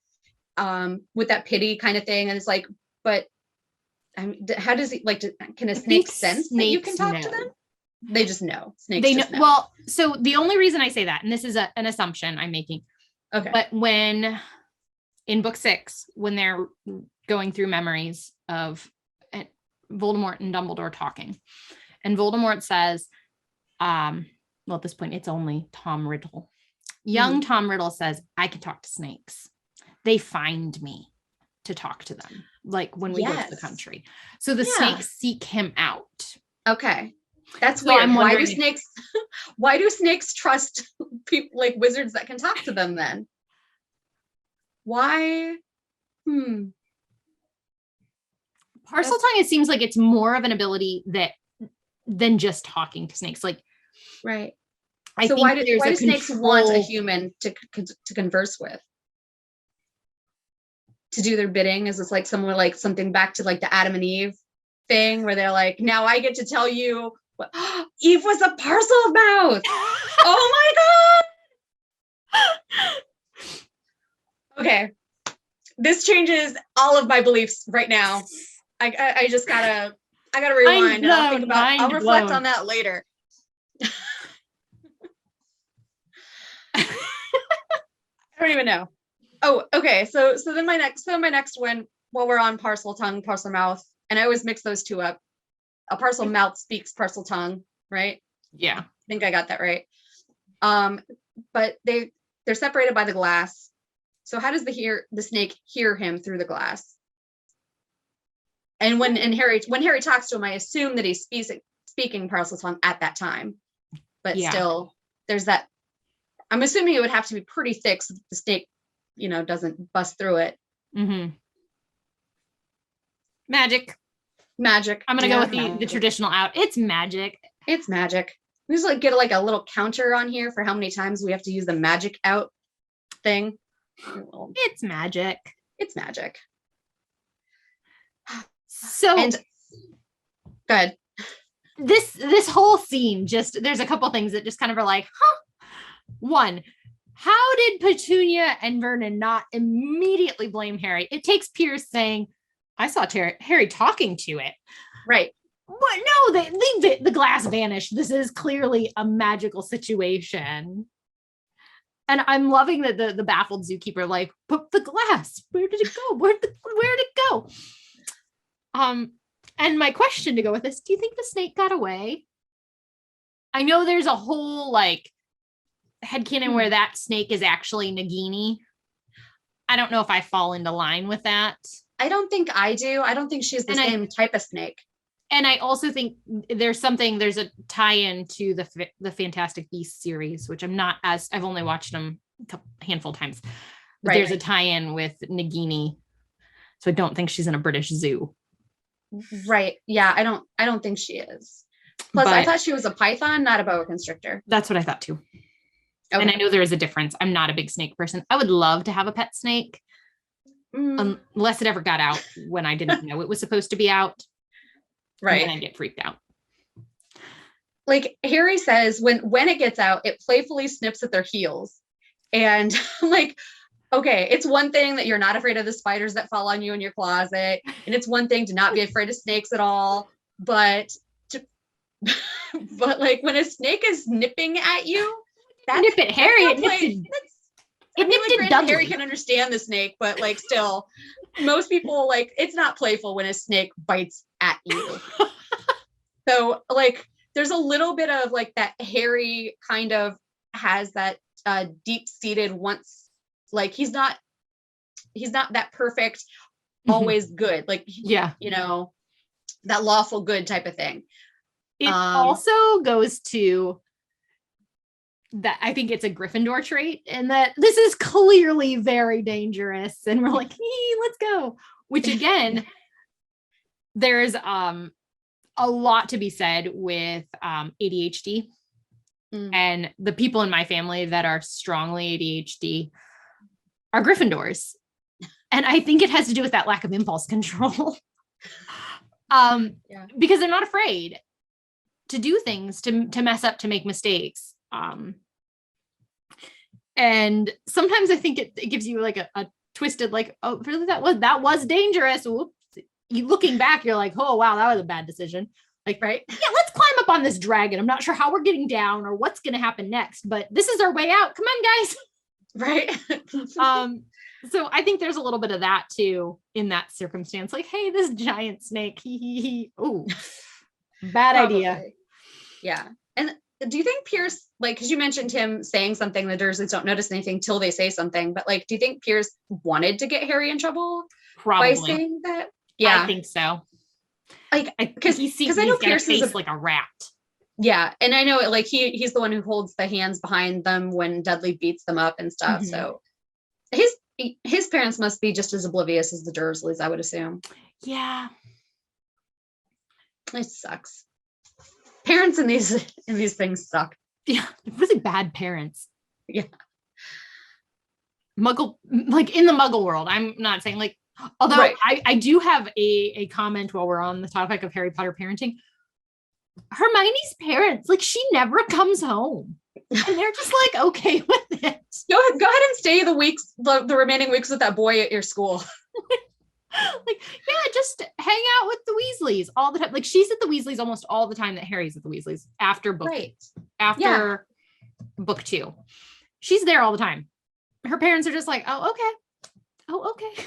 pity kind of thing. And it's like, but I mean, how does he like, can a snake sense that you can talk to them? They just know. Snakes just know. Well, so the only reason I say that, and this is an assumption I'm making. Okay. But when in book 6, when they're going through memories of Voldemort and Dumbledore talking, and Voldemort says, well, at this point, it's only Tom Riddle. Young Tom Riddle says, I can talk to snakes. They find me to talk to them, like when we go to the country. So the snakes seek him out. Okay. That's weird. I'm why do snakes trust people like wizards that can talk to them then? Why? Parcel tongue, it seems like it's more of an ability than just talking to snakes. Like, right. I so think why do snakes want a human to converse with? To do their bidding? Is this like somewhere like something back to like the Adam and Eve thing where they're like, now I get to tell you what Eve was a parcel of mouth. Oh my God. Okay. This changes all of my beliefs right now. I just gotta rewind and I'll think about, I'll reflect on that later. I don't even know. Oh, okay. So then my next one, while we're on parcel tongue, parcel mouth, and I always mix those two up. A parcel mouth speaks parcel tongue, right? Yeah. I think I got that right. But they're separated by the glass. So how does the snake hear him through the glass? And when Harry talks to him, I assume that he's speaking Parseltongue at that time. But still, there's that. I'm assuming it would have to be pretty thick so that the snake, doesn't bust through it. Mm-hmm. Magic. I'm gonna go with the traditional out. It's magic. It's magic. We just get a little counter on here for how many times we have to use the magic out thing. It's magic. It's magic. So, and go ahead. This whole scene, there's a couple things that just kind of are like, huh. One, how did Petunia and Vernon not immediately blame Harry? It takes Pierce saying, I saw Harry talking to it. Right. But no, the glass vanished. This is clearly a magical situation. And I'm loving that the baffled zookeeper, but the glass, where did it go? Where did it go? And my question to go with this, do you think the snake got away? I know there's a whole headcanon where that snake is actually Nagini. I don't know if I fall into line with that. I don't think I do. I don't think she's the same type of snake. And I also think there's a tie-in to the Fantastic Beasts series, which I've only watched them a handful of times. But there's a tie-in with Nagini. So I don't think she's in a British zoo. Right. Yeah, I don't think she is. Plus, I thought she was a python, not a boa constrictor. That's what I thought too. Okay. And I know there is a difference. I'm not a big snake person. I would love to have a pet snake. Unless it ever got out when I didn't know it was supposed to be out. Right. And I get freaked out. Harry says when it gets out, it playfully snips at their heels. And I'm okay, it's one thing that you're not afraid of the spiders that fall on you in your closet. And it's one thing to not be afraid of snakes at all. But when a snake is nipping at you, nip at Harry. It nipped at Dudley. Harry can understand the snake, but still, most people it's not playful when a snake bites at you. So there's a little bit of that Harry kind of has that deep-seated he's not that perfect, always good. That lawful good type of thing. It also goes to that I think it's a Gryffindor trait, and that this is clearly very dangerous, and we're let's go. Which again, there's a lot to be said with ADHD, and the people in my family that are strongly ADHD are Gryffindors, and I think it has to do with that lack of impulse control. Because they're not afraid to do things, to mess up, to make mistakes. And sometimes I think it gives you a twisted, oh, really, that was dangerous. Whoops. You looking back, you're oh, wow, that was a bad decision. Right. Yeah, let's climb up on this dragon. I'm not sure how we're getting down or what's going to happen next, but this is our way out. Come on, guys. Right. So I think there's a little bit of that too in that circumstance. Hey, this giant snake. Oh, bad idea. Yeah. And do you think Pierce, because you mentioned him saying something, the Dursleys don't notice anything till they say something, but do you think Pierce wanted to get Harry in trouble? Probably. By saying that? Yeah. I think so. Because I know Pierce is like a rat. Yeah. And I know he's the one who holds the hands behind them when Dudley beats them up and stuff. Mm-hmm. So his parents must be just as oblivious as the Dursleys, I would assume. Yeah. It sucks. Parents in these things suck. Yeah, really bad parents. Yeah. Muggle, in the Muggle world, I'm not saying although right. I do have a comment while we're on the topic of Harry Potter parenting. Hermione's parents, she never comes home. And they're just okay with it. Go ahead and stay the remaining weeks with that boy at your school. Yeah, just hang out with the Weasleys all the time. She's at the Weasleys almost all the time that Harry's at the Weasleys after book book 2. She's there all the time. Her parents are just oh, okay.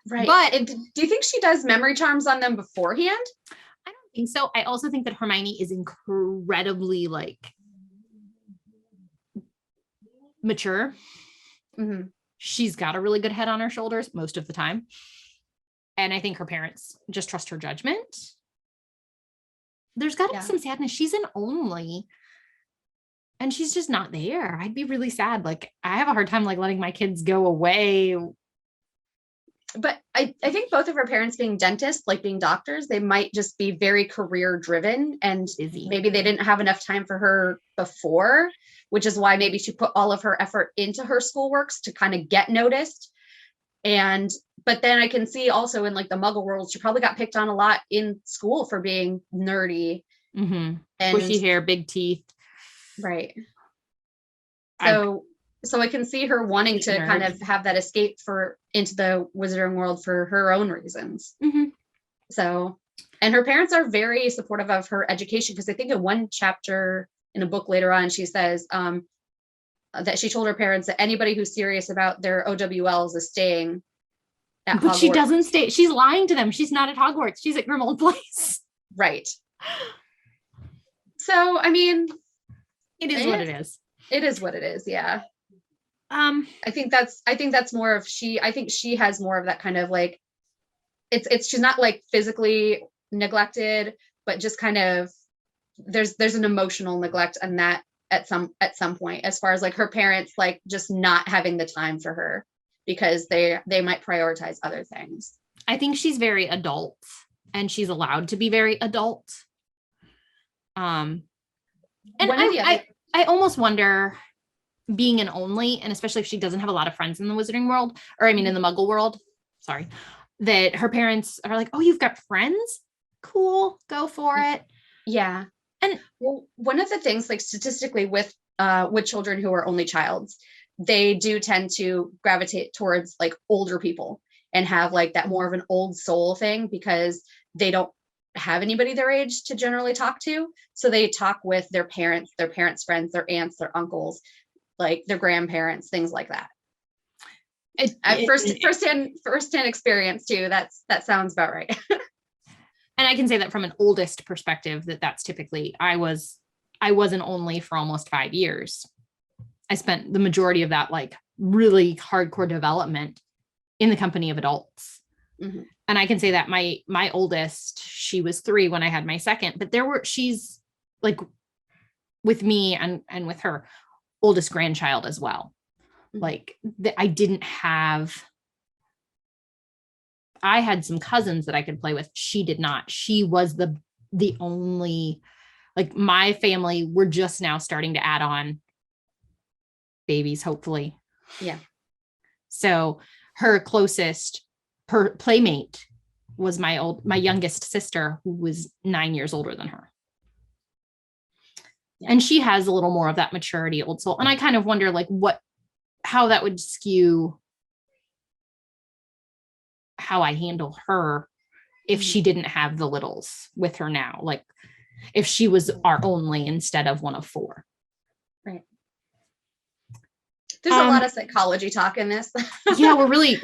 Right. But do you think she does memory charms on them beforehand? I don't think so. I also think that Hermione is incredibly mature. Mm-hmm. she's got a really good head on her shoulders most of the time. And I think her parents just trust her judgment. There's got to be some sadness. She's an only, and she's just not there. I'd be really sad. Like, I have a hard time like letting my kids go away. But I think both of her parents being dentists, like being doctors, they might just be very career driven, and Busy. maybe they didn't have enough time for her before, which is why maybe she put all of her effort into her schoolworks to kind of get noticed. But then I can see also in like the Muggle world, she probably got picked on a lot in school for being nerdy. And bushy hair, big teeth. Right. So I can see her wanting to kind of have that escape into the wizarding world for her own reasons. So, and her parents are very supportive of her education, because I think in one chapter in a book later on, she says that she told her parents that anybody who's serious about their OWLs is staying at Hogwarts. She doesn't stay. She's lying to them. She's not at Hogwarts. She's at Grimmauld Place. Right. So, I mean, it is what it is. It is what it is. Yeah. I think that's more of I think she has more of that kind of like, she's not like physically neglected, but just kind of there's an emotional neglect and that at some point, as far as like her parents, like just not having the time for her because they might prioritize other things. I think she's very adult, and she's allowed to be very adult. And I almost wonder, being an only, and especially if she doesn't have a lot of friends in the wizarding world, or I mean in the Muggle world, sorry, that her parents are like, oh, you've got friends? Cool, go for it. Yeah. And well, one of the things, like statistically with children who are only childs, they do tend to gravitate towards like older people and have like that more of an old soul thing, because they don't have anybody their age to generally talk to. So they talk with their parents' friends, their aunts, their uncles, like their grandparents, things like that. First-hand experience too. That sounds about right. And I can say that from an oldest perspective, that's typically, I was an only for almost 5 years. I spent the majority of that like really hardcore development in the company of adults. And I can say that my oldest, she was 3 when I had my second, but she's like with me and with her oldest grandchild as well. Like I had some cousins that I could play with. She did not. She was the only, like, my family, we're just now starting to add on babies, hopefully. Yeah. So her closest playmate was my youngest sister, who was 9 years older than her. And she has a little more of that maturity, old soul. And I kind of wonder like how that would skew how I handle her if she didn't have the littles with her now, like if she was our only instead of one of 4. Right. There's a lot of psychology talk in this. Yeah, we're really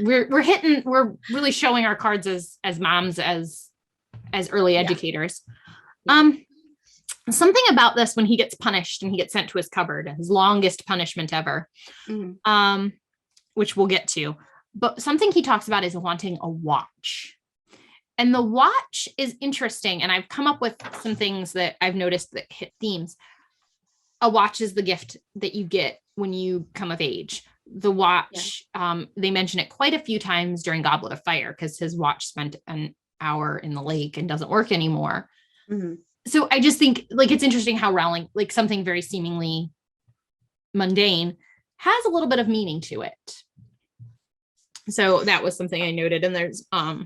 showing our cards as moms, as early educators. Something about this, when he gets punished and he gets sent to his cupboard, his longest punishment ever, which we'll get to. But something he talks about is wanting a watch. And the watch is interesting. And I've come up with some things that I've noticed that hit themes. A watch is the gift that you get when you come of age. The watch, they mention it quite a few times during Goblet of Fire, because his watch spent an hour in the lake and doesn't work anymore. So I just think like it's interesting how Rowling, like something very seemingly mundane, has a little bit of meaning to it. So that was something I noted. And there's I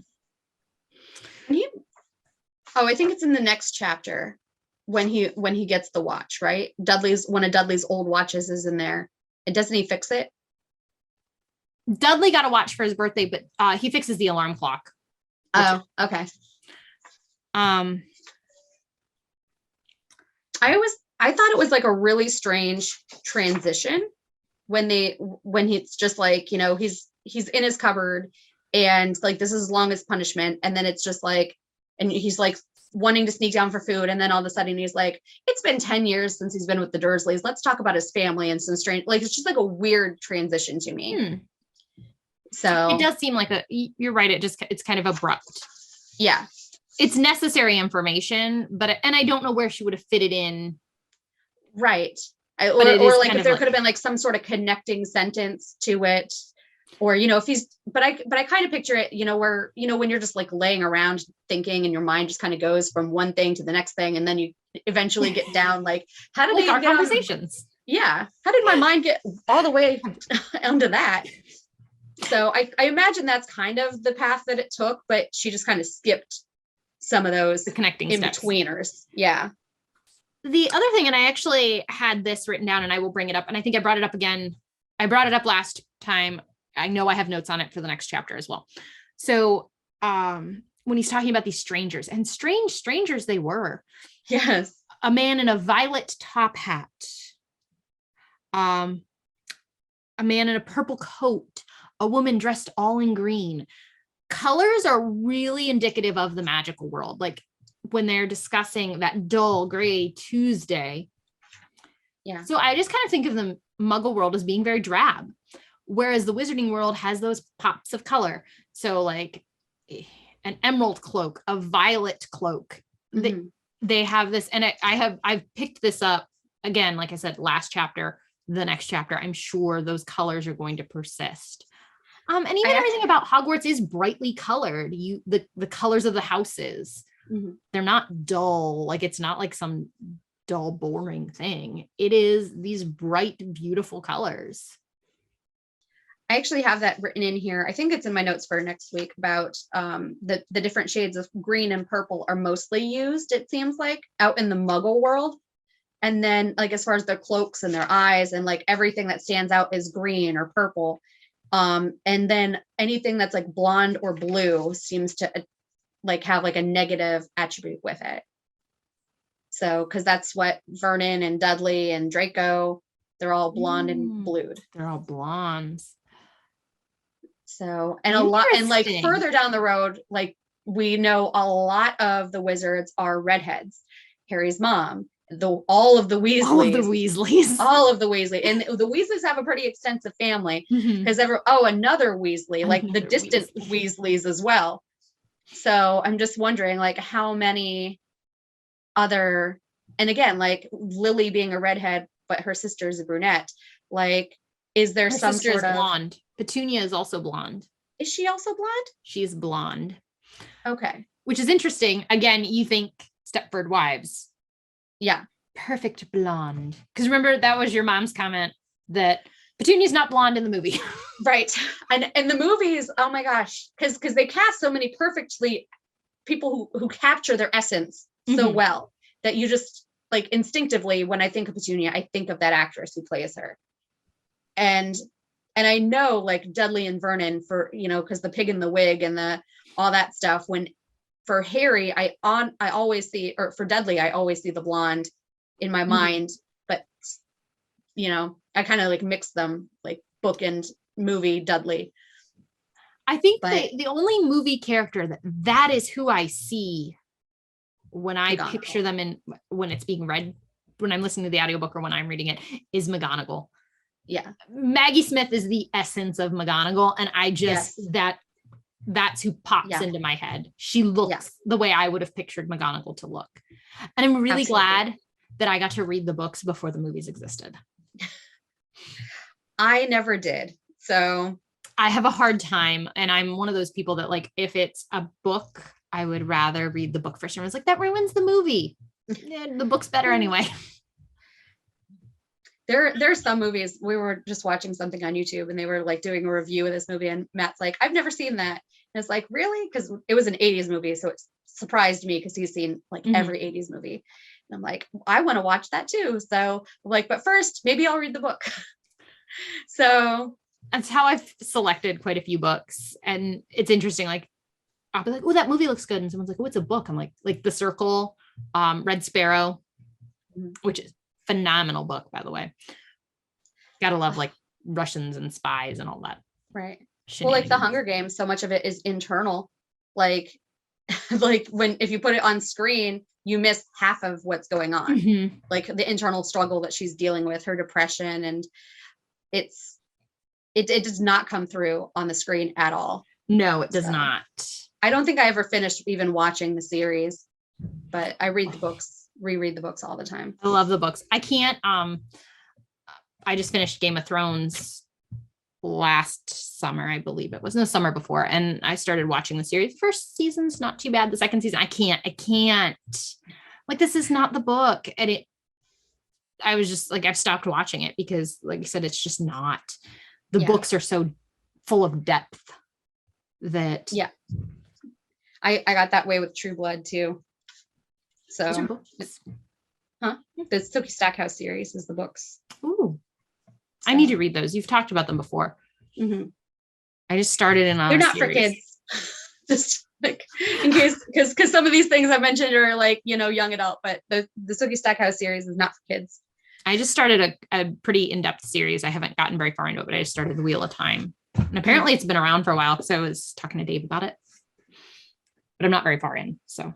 think it's in the next chapter when he gets the watch, right? One of Dudley's old watches is in there. And doesn't he fix it? Dudley got a watch for his birthday, but he fixes the alarm clock. Oh, okay. I thought it was like a really strange transition when it's just like, you know, he's in his cupboard and like, this is his longest punishment. And then it's just like, and he's like wanting to sneak down for food. And then all of a sudden he's like, it's been 10 years since he's been with the Dursleys. Let's talk about his family and some strange, like, it's just like a weird transition to me. So it does seem like you're right. It's kind of abrupt. Yeah. It's necessary information, and I don't know where she would have fitted in. Right. Or like if there could have been like some sort of connecting sentence to it, or, if but I kind of picture it, where, when you're just like laying around thinking and your mind just kind of goes from one thing to the next thing. And then you eventually get down, like, how did like they our get conversations? Yeah. How did my mind get all the way onto that? So I imagine that's kind of the path that it took, but she just kind of skipped some of those the connecting in-betweeners. Yeah. The other thing, and I actually had this written down and I will bring it up, and I think I brought it up again. I brought it up last time. I know I have notes on it for the next chapter as well. So when he's talking about these strangers, and strange strangers they were. Yes. A man in a violet top hat. A man in a purple coat. A woman dressed all in green. Colors are really indicative of the magical world. Like when they're discussing that dull gray Tuesday. Yeah. So I just kind of think of the Muggle world as being very drab, whereas the Wizarding world has those pops of color. So like an emerald cloak, a violet cloak. Mm-hmm. They have this, and I've picked this up again, like I said, last chapter, the next chapter. I'm sure those colors are going to persist. And even everything about Hogwarts is brightly colored. The colors of the houses, they're not dull. Like it's not like some dull, boring thing. It is these bright, beautiful colors. I actually have that written in here. I think it's in my notes for next week about the different shades of green and purple are mostly used, it seems like, out in the Muggle world. And then like as far as their cloaks and their eyes and like everything that stands out is green or purple. And then anything that's like blonde or blue seems to like have like a negative attribute with it. So, because that's what Vernon and Dudley and Draco, they're all blonde and blued. They're all blondes. So, and a lot, and like further down the road, like we know a lot of the wizards are redheads. Harry's mom, all of the Weasleys, all of the Weasley, and the Weasleys have a pretty extensive family because another Weasley, like the distant Weasleys as well. So I'm just wondering, like, how many other, and again, like Lily being a redhead, but her sister is a brunette. Like, is there some sort of blonde? Petunia is also blonde. Is she also blonde? She's blonde. Okay. Which is interesting. Again, you think Stepford Wives. Yeah. Perfect blonde. Because remember, that was your mom's comment that Petunia's not blonde in the movie. Right. And in the movies, oh my gosh, because they cast so many perfectly people who capture their essence so well that you just like instinctively, when I think of Petunia, I think of that actress who plays her. And I know like Dudley and Vernon for, because the pig in the wig and all that stuff. When for Harry, I always see, or for Dudley, I always see the blonde in my mind, but I kind of like mix them, like book and movie Dudley. I think the only movie character that is who I see when I picture them when it's being read, when I'm listening to the audiobook or when I'm reading it, is McGonagall. Yeah. Maggie Smith is the essence of McGonagall. And I just, that's who pops into my head. She looks the way I would have pictured McGonagall to look. And I'm really glad that I got to read the books before the movies existed. I never did. So I have a hard time. And I'm one of those people that like, if it's a book, I would rather read the book first. And I was like, that ruins the movie. Yeah, the book's better anyway. There's some movies, we were just watching something on YouTube and they were like doing a review of this movie and Matt's like, I've never seen that. And it's like, really? Because it was an 80s movie. So it surprised me because he's seen like every 80s movie. And I'm like, I want to watch that too. So I'm like, but first, maybe I'll read the book. So that's how I've selected quite a few books. And it's interesting. Like, I'll be like, oh, that movie looks good. And someone's like, oh, it's a book. I'm like The Circle, Red Sparrow, which is phenomenal book, by the way. Gotta love like Russians and spies and all that. Right. Well, like the Hunger Games, so much of it is internal. Like if you put it on screen, you miss half of what's going on. Like the internal struggle that she's dealing with, her depression, and it's it does not come through on the screen at all. No, it does So, not. I don't think I ever finished even watching the series, but I read the books, reread the books all the time. I love the books. I can't, I just finished Game of Thrones last summer, I believe it was, the summer before, and I started watching the series. First season's not too bad. The second season, I can't. Like, this is not the book. And I was just like, I've stopped watching it because, like you said, it's just not. The books are so full of depth that. Yeah. I got that way with True Blood too. So, the Sookie Stackhouse series is the books. Ooh, so. I need to read those. You've talked about them before. Mm-hmm. I just started in on. They're not series. For kids. Just like in case, because some of these things I mentioned are like, you know, young adult, but the Sookie Stackhouse series is not for kids. I just started a pretty in-depth series. I haven't gotten very far into it, but I just started The Wheel of Time, and apparently it's been around for a while because I was talking to Dave about it. But I'm not very far in. So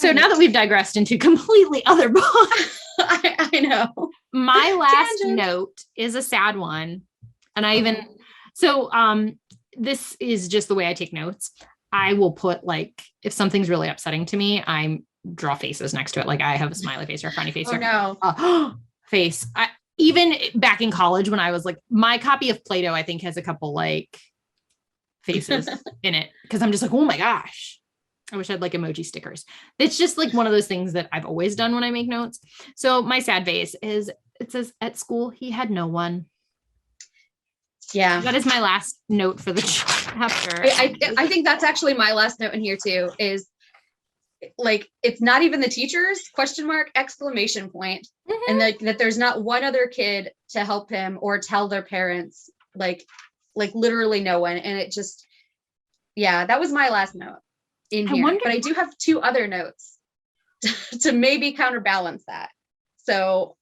now that we've digressed into completely other books, I know. My last note is a sad one. And this is just the way I take notes. I will put, like, if something's really upsetting to me, I draw faces next to it. Like, I have a smiley face or a funny face. Face. Even back in college when I was like, my copy of Play-Doh, I think, has a couple like faces in it, because I'm just like, oh my gosh, I wish I had like emoji stickers. It's just like one of those things that I've always done when I make notes. So my sad face is, it says, at school he had no one. Yeah, that is my last note for the chapter. I think that's actually my last note in here too, is like, it's not even the teachers, ? Exclamation point. Mm-hmm. And like that there's not one other kid to help him or tell their parents, like literally no one. And it just, that was my last note in here. But I do have two other notes to maybe counterbalance that. So,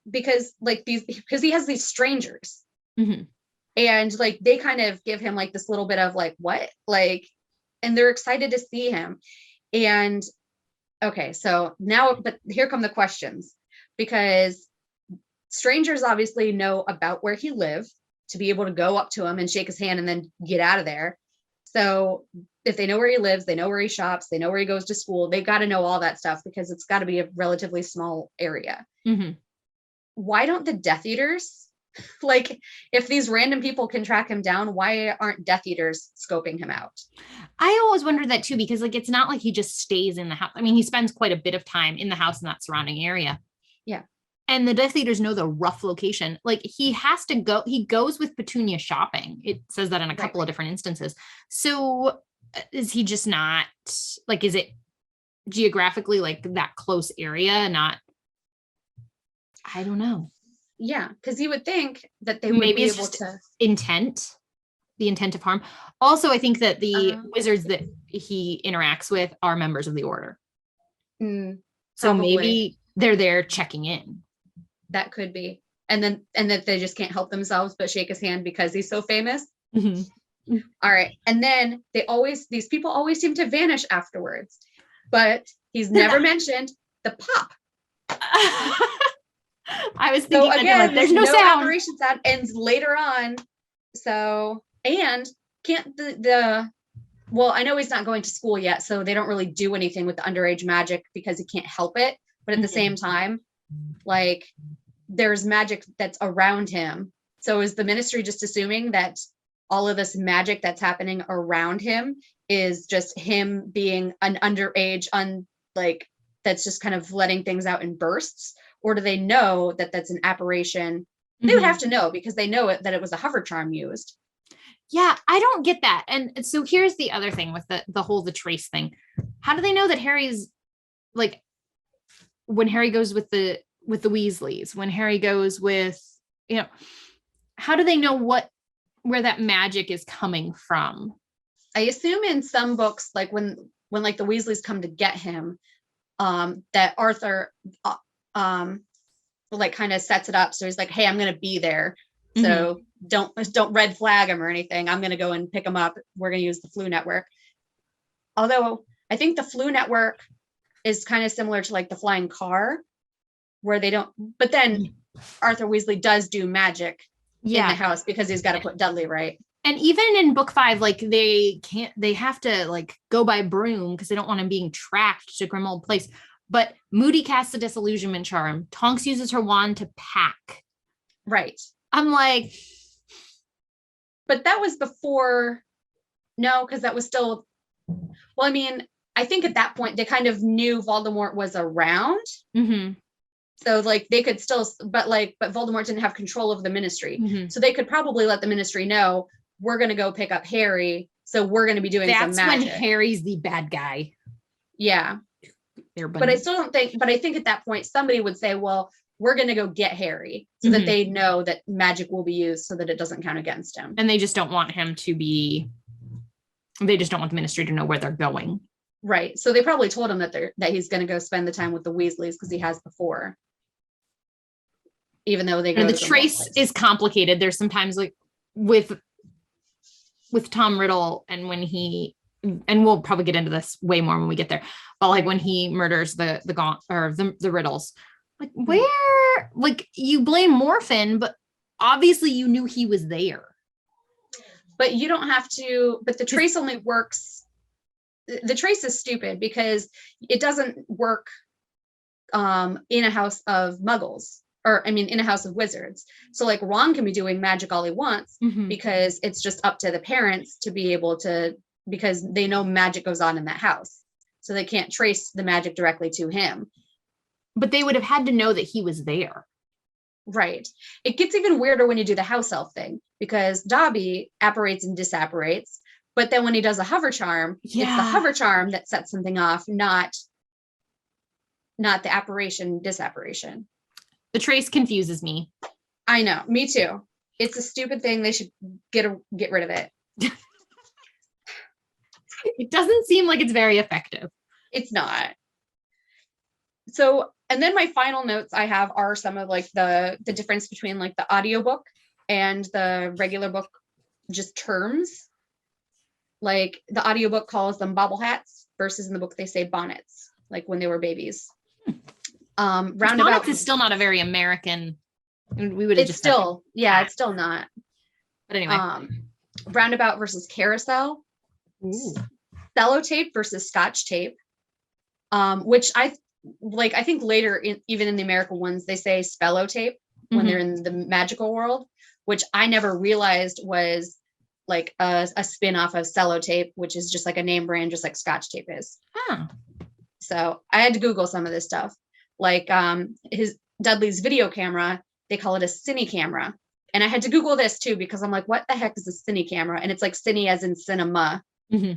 because he has these strangers, mm-hmm. and like, they kind of give him like this little bit of like, what? Like, and they're excited to see him. And okay, so now, but here come the questions, because strangers obviously know about where he lived to be able to go up to him and shake his hand and then get out of there. So if they know where he lives, they know where he shops, they know where he goes to school, they've got to know all that stuff, because it's got to be a relatively small area. Mm-hmm. Why don't the Death Eaters, like, if these random people can track him down, why aren't Death Eaters scoping him out? I always wondered that too, because like, it's not like he just stays in the house. I mean, he spends quite a bit of time in the house and that surrounding area. Yeah. And the Death Eaters know the rough location. Like, he has to go, he goes with Petunia shopping. It says that in a couple of different instances. So is he just not, like, is it geographically like that close area? Not, I don't know. Yeah, because you would think that they would be able to the intent of harm. Also, I think that the wizards that he interacts with are members of the order. So maybe they're there checking in. That could be. And that they just can't help themselves but shake his hand because he's so famous. Mm-hmm. All right. And then these people always seem to vanish afterwards, but he's never mentioned the pop. I was thinking, so again, there's no sound. Operation sound ends later on. So, and can't well, I know he's not going to school yet, so they don't really do anything with the underage magic because he can't help it. But at the same time, like, there's magic that's around him. So is the ministry just assuming that all of this magic that's happening around him is just him being an underage, that's just kind of letting things out in bursts? Or do they know that that's an apparition? They would have to know, because they know that it was a hover charm used. Yeah, I don't get that. And so here's the other thing with the trace thing. How do they know that Harry's, like, when Harry goes with the Weasleys, when Harry goes with, how do they know where that magic is coming from? I assume in some books, like when like the Weasleys come to get him, that Arthur like kind of sets it up. So he's like, hey, I'm going to be there. So don't red flag him or anything. I'm going to go and pick him up. We're going to use the Flu Network. Although I think the Flu Network is kind of similar to like the flying car, where they don't, but then Arthur Weasley does do magic in the house because he's got to put Dudley right. And even in book 5, like they have to like go by broom because they don't want him being tracked to Grimmauld Place. But Moody casts a disillusionment charm. Tonks uses her wand to pack. Right. I'm like, but that was before. No, because that was still. Well, I mean, I think at that point they kind of knew Voldemort was around. Mm-hmm. So like they could still, but Voldemort didn't have control of the Ministry. Mm-hmm. So they could probably let the Ministry know, we're going to go pick up Harry. So we're going to be doing some magic. That's when Harry's the bad guy. Yeah. But I still don't think, but I think at that point, somebody would say, well, we're going to go get Harry so that they know that magic will be used so that it doesn't count against him. And they just don't want him to be, they just don't want the Ministry to know where they're going. Right. So they probably told him that he's going to go spend the time with the Weasleys because he has before. Even though they go and the trace is complicated. There's sometimes like with Tom Riddle and when he, and we'll probably get into this way more when we get there, but like when he murders the Riddles, like where, like you blame Morphin, but obviously you knew he was there. But you don't have to, but the trace only works. The trace is stupid because it doesn't work in a house of muggles. Or I mean, in a house of wizards. So like Ron can be doing magic all he wants because it's just up to the parents to be able to, because they know magic goes on in that house. So they can't trace the magic directly to him. But they would have had to know that he was there. Right. It gets even weirder when you do the house elf thing because Dobby apparates and disapparates. But then when he does a hover charm, it's the hover charm that sets something off, not the apparition, disapparition. The trace confuses me. I know, me too. It's a stupid thing. They should get rid of it. It doesn't seem like it's very effective. It's not. So, and then my final notes I have are some of like the difference between like the audiobook and the regular book, just terms. Like the audiobook calls them bobble hats versus in the book they say bonnets, like when they were babies. Roundabout is still not a very American. We would have it's still not. But anyway, roundabout versus carousel. Ooh. Sellotape versus Scotch tape. Which I think later even in the American ones they say spellotape when they're in the magical world, which I never realized was like a spin-off of Sellotape, which is just like a name brand, just like Scotch tape is. So I had to Google some of this stuff. Like his Dudley's video camera, they call it a cine camera. And I had to Google this too, because I'm like, what the heck is a cine camera? And it's like cine as in cinema,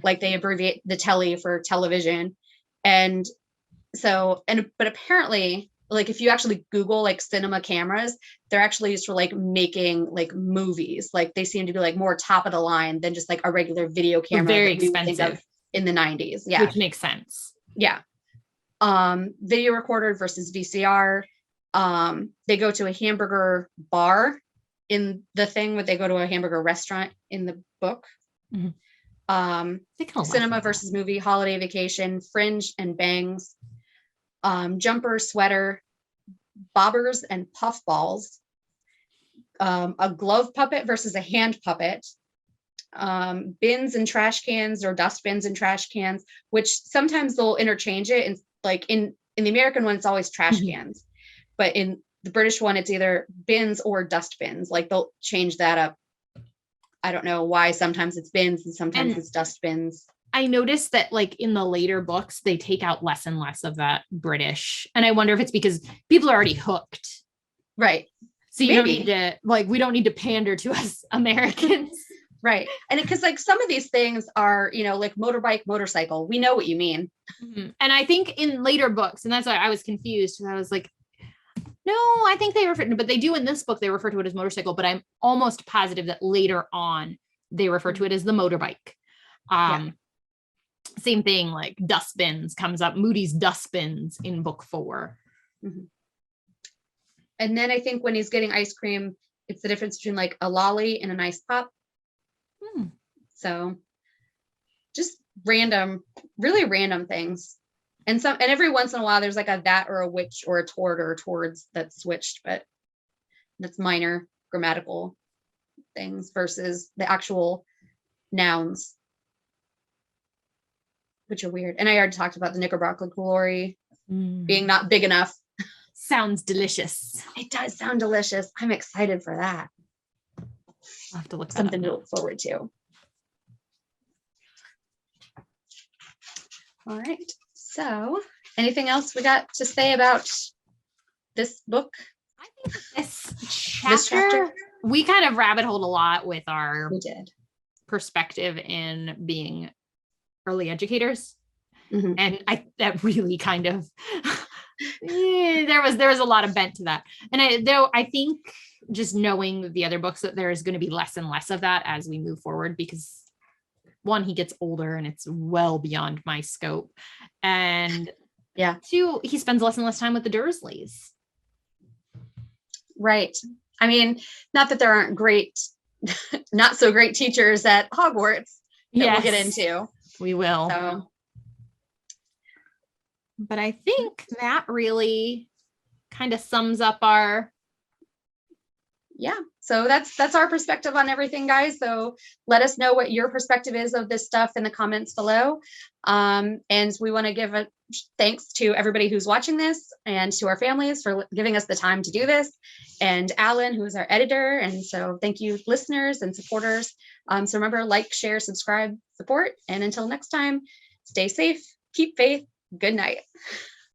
like they abbreviate the telly for television. And so, but apparently, like if you actually Google like cinema cameras, they're actually used for like making like movies. Like they seem to be like more top of the line than just like a regular video camera. Very expensive in the 90s. Yeah. Which makes sense. Yeah. Video recorder versus VCR. They go to a hamburger bar in the thing, but they go to a hamburger restaurant in the book. Cinema versus movie, holiday vacation, fringe and bangs, jumper, sweater, bobbers and puffballs, a glove puppet versus a hand puppet, bins and trash cans or dustbins and trash cans, which sometimes they'll interchange it. And like in the American one, it's always trash cans, but in the British one, it's either bins or dustbins. Like they'll change that up. I don't know why. Sometimes it's bins and sometimes it's dustbins. I noticed that like in the later books, they take out less and less of that British. And I wonder if it's because people are already hooked. Right. So you don't need to, like, we don't need to pander to us Americans. Right. And because like some of these things are, you know, like motorbike, motorcycle, we know what you mean. And I think in later books, and that's why I was confused, because I was like, no, I think they refer to, but they do in this book, they refer to it as motorcycle, but I'm almost positive that later on they refer to it as the motorbike. Same thing, like dustbins comes up, Moody's dustbins in book 4. And then I think when he's getting ice cream, it's the difference between like a lolly and an ice pop. So just random, really random things. And every once in a while there's like a that or a witch or a toward or a towards that's switched, but that's minor grammatical things versus the actual nouns, which are weird. And I already talked about the Knickerbocker glory being not big enough. Sounds delicious. It does sound delicious. I'm excited for that. I'll have to look that Something up to now. look forward to. All right. So, anything else we got to say about this book? I think this This chapter? we kind of rabbit holed a lot with our We did. perspective in being early educators. Mhm. And that really kind of there was a lot of bent to that. And I think just knowing the other books that there is going to be less and less of that as we move forward, because one, he gets older and it's well beyond my scope. And yeah, two, he spends less and less time with the Dursleys. Right. I mean, not that there aren't great, not so great teachers at Hogwarts that we'll get into. We will. So. But I think that really kind of sums up our. Yeah. So that's our perspective on everything, guys. So let us know what your perspective is of this stuff in the comments below. And we want to give a thanks to everybody who's watching this and to our families for giving us the time to do this. And Alan, who is our editor. And so thank you, listeners and supporters. So remember, like, share, subscribe, support. And until next time, stay safe, keep faith. Good night.